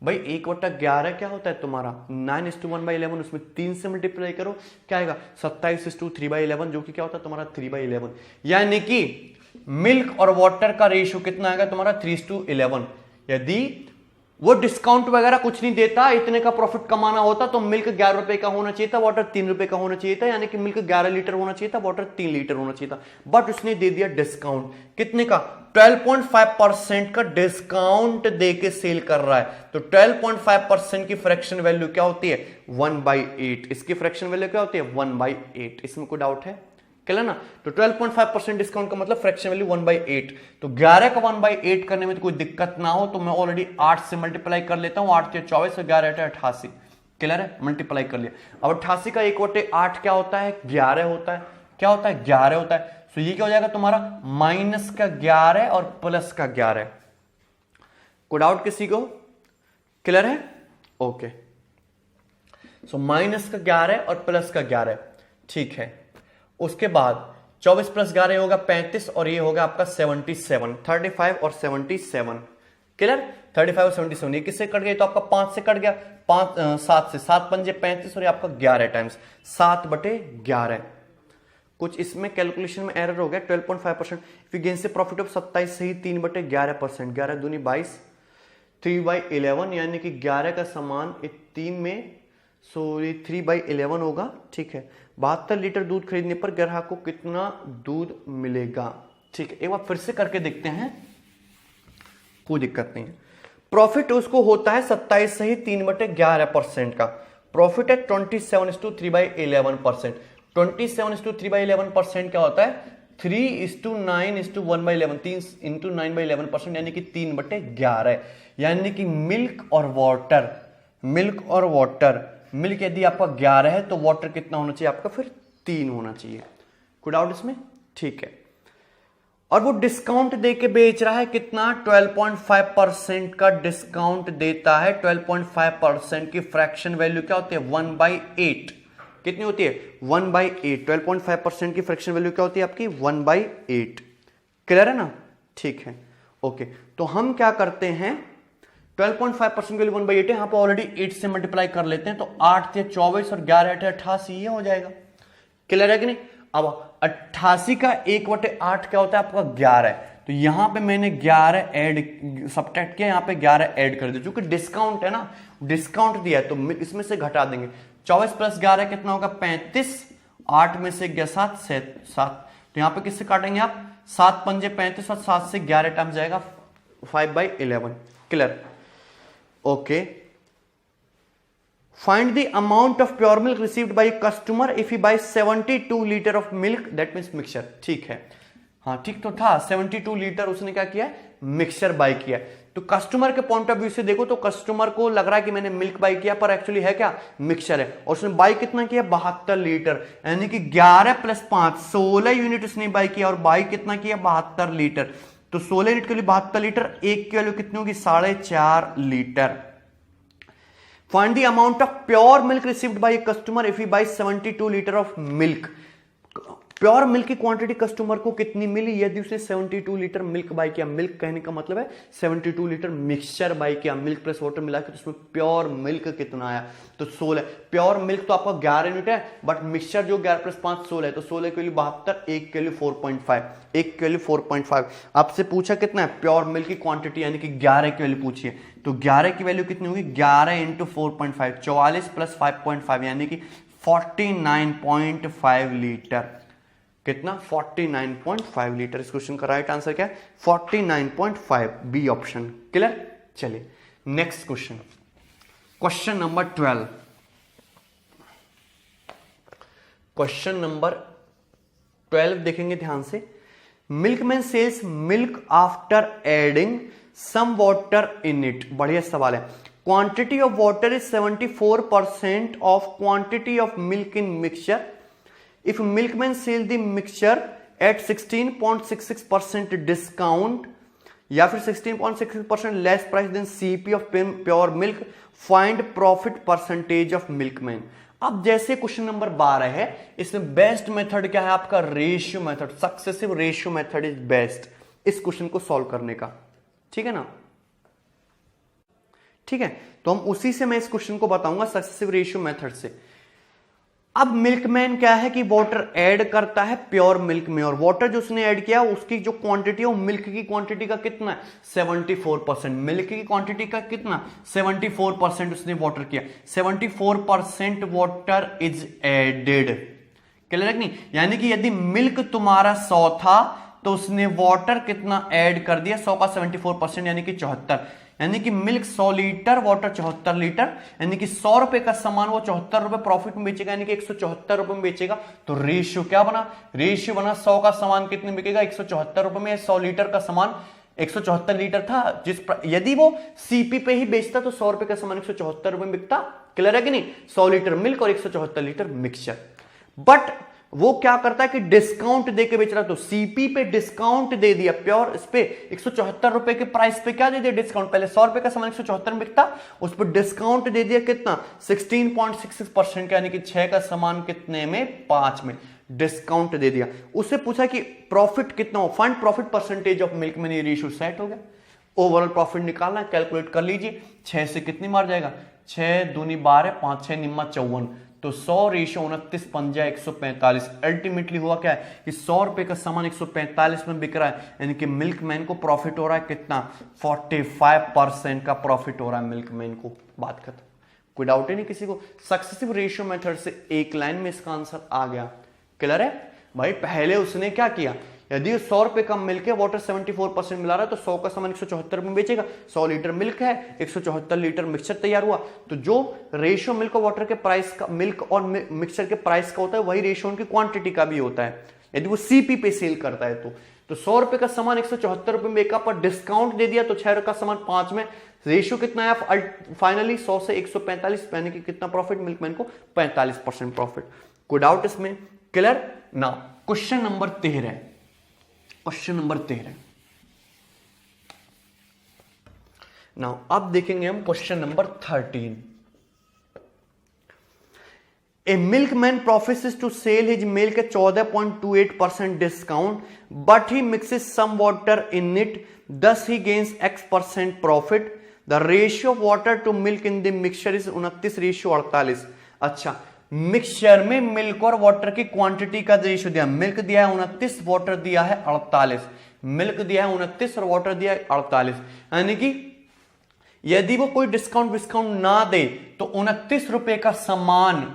Speaker 1: भाई 1/11 क्या होता है तुम्हारा 9:1/11, उसमें 3 से मल्टीप्लाई करो क्या आएगा 27:3/11, जो कि क्या होता है तुम्हारा 3/11। यानी कि मिल्क और वाटर का रेशियो कितना आएगा तुम्हारा 3:11। यदि वो डिस्काउंट वगैरह कुछ नहीं देता, इतने का प्रॉफिट कमाना होता तो मिल्क 11 रुपए का होना चाहिए था, वाटर 3 रुपए का होना चाहिए था, यानी कि मिल्क 11 लीटर होना चाहिए था, वाटर 3 लीटर होना चाहिए था, बट उसने दे दिया डिस्काउंट कितने का 12.5% का डिस्काउंट देके सेल कर रहा है। तो 12.5% की फ्रैक्शन वैल्यू क्या होती है 1/8। इसकी फ्रैक्शन वैल्यू क्या होती है 1/8। इसमें कोई डाउट है, क्लियर ना। तो 12.5% डिस्काउंट का मतलब फ्रैक्शन वैल्यू 1/8। तो 11 का 1/8 करने में तो कोई दिक्कत ना हो तो मैं ऑलरेडी 8 से मल्टीप्लाई कर लेता हूं, 8 × 24 और 11 × 88। क्लियर है, मल्टीप्लाई कर लिया। अब 88 का 1/8 क्या होता है 11 होता है। क्या होता है 11 होता है। तो ये क्या हो जाएगा तुम्हारा माइनस का 11 और प्लस का 11। कोई डाउट किसी को, क्लियर है, ओके। सो माइनस का 11 और प्लस का 11, ठीक है। उसके बाद 24 + 11 होगा 35 और ये होगा आपका 77, 35 और 77। क्लियर, 35 और 77 ये किससे कट गया तो आपका 5 से कट गया, 7 से, 7 पंजे 35 और ये आपका 11 टाइम्स 7/11। कुछ इसमें कैलकुलेशन में एरर हो गया 12.5%। फिर गेन से प्रॉफिट ऑफ 27 सही 3/11%, 11 दूनी 22, 3/11 यानी कि 11 का समान 3 में 3/11 होगा, ठीक है। 72 लीटर दूध खरीदने पर ग्राहक को कितना दूध मिलेगा, ठीक है। एक बार फिर से करके देखते हैं, कोई दिक्कत नहीं है। प्रॉफिट उसको होता है 27 सही 3/11% का, प्रॉफिट है 27:3/11%। 27:3/11% क्या होता है 3:9:1/11, 3 × 9/11%, यानी कि 3/11। यानी कि मिल्क और वाटर, मिल्क यदि आपका 11 है तो वाटर कितना होना चाहिए आपका फिर 3 होना चाहिए। कोई डाउट इसमें, ठीक है। और वो डिस्काउंट देके बेच रहा है कितना 12.5% का डिस्काउंट देता है। 12.5% की फ्रैक्शन वैल्यू क्या होती है 1/8। कितनी होती है 1/8। 12.5% की फ्रैक्शन वैल्यू क्या होती है आपकी 1/8। क्लियर है ना, ठीक है, ओके। तो हम क्या करते हैं 12.5% के लिए 1/8 है, यहां पर ऑलरेडी 8 से मल्टीप्लाई कर लेते हैं, तो 8 × 24 और 11 × 88 ये हो जाएगा। क्लियर है कि नहीं। अब 88 का 1/8 क्या होता है आपका 11 है, तो यहां पे मैंने 11 ऐड सबट्रैक्ट किया, यहां पे 11 ऐड कर दिया, क्योंकि डिस्काउंट है ना, डिस्काउंट दिया है तो इसमें से घटा देंगे। 24 + 11 कितना होगा 35, 8 में से गया 7, 7, तो यहां पे किससे काटेंगे आप 7 पंजे 35 और 7 से 11 टाइम जाएगा 5/11। Clear? Okay. Find the amount of pure milk received by a customer if he buys 72 litre of milk, that means mixture। ठीक है, हाँ ठीक तो था, 72 लीटर उसने क्या किया, मिक्सचर बाय किया। तो कस्टमर के पॉइंट ऑफ व्यू से देखो तो कस्टमर को लग रहा है कि मैंने मिल्क बाय किया, पर एक्चुअली है क्या, मिक्सचर है। और उसने बाय कितना किया 72 लीटर, यानी कि 11 + 5 16 यूनिट उसने बाय किया, और बाय कितना किया 72 लीटर। तो 16 यूनिट के लिए 72 लीटर, एक की वैल्यू कितनी होगी 4.5 litre. Find the amount of pure milk received by a customer if he buys 72 liter of milk। Pure milk की क्वांटिटी कस्टमर को कितनी मिली यदि उसने 72 लीटर मिल्क बाय किया। मिल्क कहने का मतलब है 72 लीटर मिक्सचर बाय किया, मिल्क प्लस वाटर मिला के, तो उसमें प्योर मिल्क कितना आया तो 16। प्योर मिल्क तो आपका 11 यूनिट है, बट मिक्सचर जो 11 + 5 16 है, तो 16 के लिए 72, 1 के लिए 4.5, 1 के लिए 4.5। आपसे पूछा कितना है प्योर मिल्क की क्वांटिटी, यानी कि 11 की वैल्यू पूछिए, तो 11 की वैल्यू कितनी होगी 11 × 4.5, 44 + 5.5 यानी कि 49.5 लीटर। कितना 49.5 लीटर। इस क्वेश्चन का राइट आंसर क्या है 49.5, बी ऑप्शन। क्लियर? चलिए next question, question number 12। Question number 12 देखेंगे ध्यान से। Milkman sells milk after adding some water in it. बढ़िया सवाल है। Quantity of water is 74% of quantity of milk in mixture. If milkman sell the mixture at 16.66% discount या फिर 16.66% less price than CP of pure milk, find profit percentage of milkman। अब जैसे question number 12 है, इसमें best method क्या है आपका ratio method, successive ratio method is best इस क्वेश्चन को सॉल्व करने का। ठीक है ना? ठीक है, तो हम उसी से मैं इस क्वेश्चन को बताऊंगा सक्सेसिव रेशियो मेथड से। अब मिल्कमैन क्या है कि वाटर ऐड करता है प्योर मिल्क में, और वाटर जो उसने ऐड किया उसकी जो क्वांटिटी है वो मिल्क की क्वांटिटी का कितना है 74%। मिल्क की क्वांटिटी का कितना 74% उसने वाटर किया, 74% वाटर इज एडेड। क्लियर है नहीं? यानी कि यदि मिल्क तुम्हारा 100 था तो उसने वाटर कितना ऐड कर दिया 100 का 74% यानी कि 74, यानी कि मिल्क 100 लीटर वाटर 74 लीटर, यानी कि 100 रुपए का सामान वो 74 रुपए प्रॉफिट में बेचेगा, यानी कि 174 रुपए में बेचेगा। तो रेशियो क्या बना, रेशियो बना 100 का सामान कितने बिकेगा 174 रुपए में। 100 लीटर का सामान 174 लीटर था, यदि वो सीपी पे ही बेचता तो 100 रुपए का सामान 174 रुपए में बिकता। क्लियर है कि नहीं? 100 लीटर मिल्क और 174 लीटर मिक्सचर। बट वो क्या करता है कि डिस्काउंट देके बेच रहा, तो सीपी पे डिस्काउंट दे दिया प्योर, इस पे 174 रुपए के प्राइस पे क्या दे दिया डिस्काउंट। पहले 100 रुपए का सामान 174 में बिकता, उस पर डिस्काउंट दे दिया कितना 16.66%, यानी कि 6 का सामान कितने में 5 में डिस्काउंट दे दिया। उससे पूछा कि प्रॉफिट कितना हो, find profit percentage of milk में, रेशियो सेट हो गया। ओवरऑल प्रॉफिट निकालना, कैलकुलेट कर लीजिए। 6 से कितनी मार जाएगा 6 दूनी 12, 5 6 निम्मा 54, तो 100 रेशियो 29 पंजा 145। अल्टीमेटली हुआ क्या है कि 100 रुपए का सामान 145 में बिक रहा है, यानी कि मिल्कमैन को प्रॉफिट हो रहा है कितना 45% का प्रॉफिट हो रहा है मिल्कमैन को। बात खत्म, कोई डाउट ही नहीं किसी को। सक्सेसिव रेशियो मेथड से एक लाइन में इसका आंसर आ गया। क्लियर है भाई? पहले उसने क्या किया, यदि 100 रुपए का मिल्क है, वाटर 74% मिला रहा है, तो 100 का सामान 174 में बेचेगा। 100 लीटर मिल्क है, 174 लीटर मिक्सचर तैयार हुआ, तो जो रेशियो मिल्क और वाटर के प्राइस का, मिल्क और मिक्सचर के प्राइस का होता है, वही रेशियो उनकी क्वांटिटी का भी होता है यदि वो सीपी पे सेल करता है। तो 100 रुपए का सामान 174 रुपए में बेका, पर डिस्काउंट दे दिया तो 6 रुपए का सामान 5 में। रेशियो कितना है फाइनली 100 से 145, यानी कि कितना प्रॉफिट मिल्कमैन को 45% प्रॉफिट। कोई डाउट इसमें? क्लियर ना? Question number 13, question number 13। Now अब देखेंगे हम question number 13। A milkman professes to sell his milk at 14.28% discount, but he mixes some water in it, thus he gains X% profit. The ratio of water to milk in the mixture is 29 ratio 48। अच्छा, mixture में milk और water की quantity का ratio दिया, milk दिया है 29, water दिया है 48, मिल्क दिया है 29 और वाटर दिया है 48, यानी कि यदि वो कोई डिस्काउंट ना दे तो 29 रुपए का सामान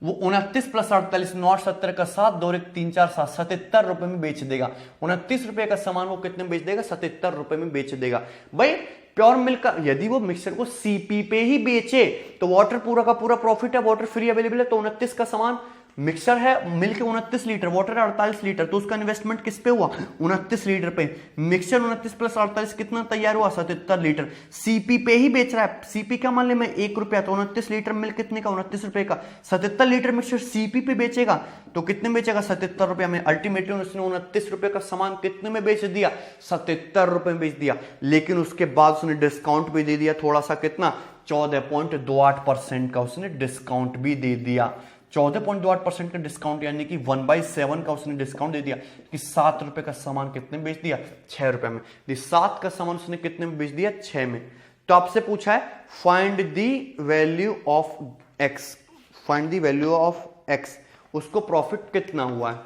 Speaker 1: वो 29 प्लस 48 9 70 का 7 2 1 3 4 7 77 रुपए में बेच देगा। 29 रुपए का सामान वो कितने में बेच देगा? 77 रुपए में बेच देगा। भाई प्योर मिल्क का यदि वो मिक्सचर को सीपी पे ही बेचे तो वाटर पूरा का पूरा प्रॉफिट है, वाटर फ्री अवेलेबल है, तो 29 का सामान मिक्सचर है, मिल्क 29 लीटर, वाटर 48 लीटर, तो उसका इन्वेस्टमेंट किस पे हुआ? 29 लीटर पे। मिक्सचर 29 प्लस 48 कितना तैयार हुआ? 77 लीटर। सीपी पे ही बेच रहा है, सीपी का मान ले मैं 1 रुपया, तो 29 लीटर मिल्क कितने का? 29 रुपए का। 77 लीटर मिक्सचर सीपी पे बेचेगा तो कितने बेचेगा? 77 रुपया में। अल्टीमेटली उसने 29 रुपए का सामान कितने में बेच दिया? 77 रुपए में बेच दिया। लेकिन उसके बाद उसने डिस्काउंट भी दे दिया थोड़ा सा, कितना? 14.28% का उसने डिस्काउंट भी दे दिया। 14.28% का डिस्काउंट, यानी कि 1/7 का उसने डिस्काउंट दे दिया कि 7 रुपए का सामान कितने में बेच दिया? 6 रुपए में। 7 का सामान उसने कितने में बेच दिया? 6 में। तो आपसे पूछा है find the value of X, find the value of X, उसको प्रॉफिट कितना हुआ है?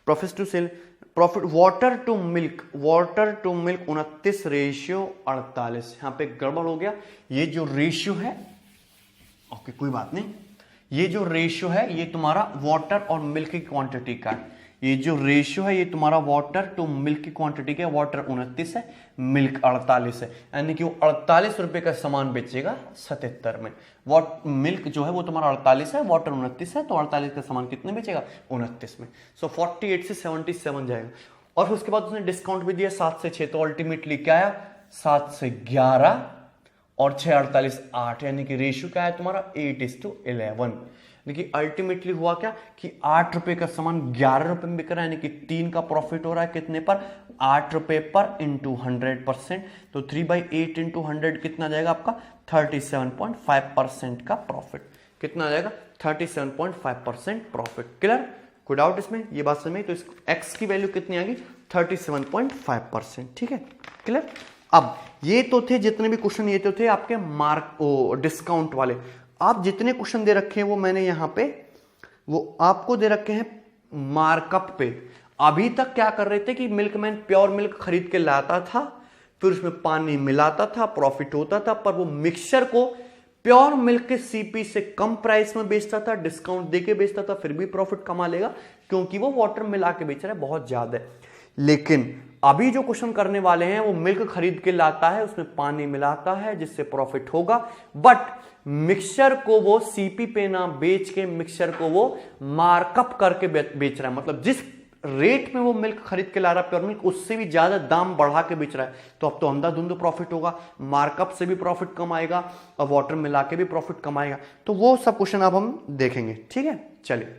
Speaker 1: Profit to sell, profit water to milk, water to milk 29 ratio 48। यहां पे गड़बड़ हो गया, ये जो रेशियो है, ओके कोई बात नहीं, ये जो रेशियो है ये तुम्हारा वाटर और मिल्क की क्वांटिटी का है। ये जो रेशियो है ये तुम्हारा वाटर टू मिल्क की क्वांटिटी का, वाटर 29 है, मिल्क 48 है, यानी कि वो 48 रुपए का सामान बेचेगा 77 में। मिल्क जो है वो तुम्हारा 48 है, वाटर 29 है, तो 48 का सामान कितने बेचेगा? 29 में। सो 48 से 77 जाएगा। और फिर उसके बाद उसने डिस्काउंट भी दिया 7 से 6, तो अल्टीमेटली क्या आया? 7 से 11 और 6 48 8, यानी कि रेशियो क्या है तुम्हारा? 8:11। लेकिन अल्टीमेटली हुआ क्या कि 8 रुपए का सामान 11 रुपए में बिक रहा है, यानी कि 3 का प्रॉफिट हो रहा है कितने पर? 8 रुपए पर इंटू 100%, तो 3/8 इंटू 100 कितना जाएगा आपका? 37.5% का प्रॉफिट। कितना जाएगा? 37.5% प्रॉफिट। क्लियर? कोई डाउट इसमें? ये बात समझ में? तो इस एक्स की वैल्यू कितनी आ गई? 37.5%। ठीक है, क्लियर? अब ये तो थे जितने भी क्वेश्चन, ये तो थे आपके मार्क डिस्काउंट वाले। आप जितने क्वेश्चन दे रखे हैं वो मैंने यहां पे वो आपको दे रखे हैं मार्कअप पे। अभी तक क्या कर रहे थे कि मिल्कमैन प्योर मिल्क खरीद के लाता था, फिर उसमें पानी मिलाता था, प्रॉफिट होता था, पर वो मिक्सचर को प्योर मिल्क के सीपी से कम प्राइस में बेचता था, डिस्काउंट देके बेचता था, फिर भी प्रॉफिट कमा लेगा क्योंकि वो वाटर मिला के बेच रहा है बहुत ज्यादा। लेकिन अभी जो क्वेश्चन करने वाले हैं वो मिल्क खरीद के लाता है, उसमें पानी मिलाता है जिससे प्रॉफिट होगा, बट मिक्सचर को वो सीपी पे ना बेच के मिक्सचर को वो मार्कअप करके बेच रहा है। मतलब जिस रेट में वो मिल्क खरीद के ला रहा है प्योर मिल्क, उससे भी ज्यादा दाम बढ़ा के बेच रहा है। तो अब तो अंधाधुंध प्रॉफिट होगा, मार्कअप से भी प्रॉफिट कमाएगा और वाटर मिला के भी प्रॉफिट कमाएगा। तो वो सब क्वेश्चन अब हम देखेंगे। ठीक है, चलिए।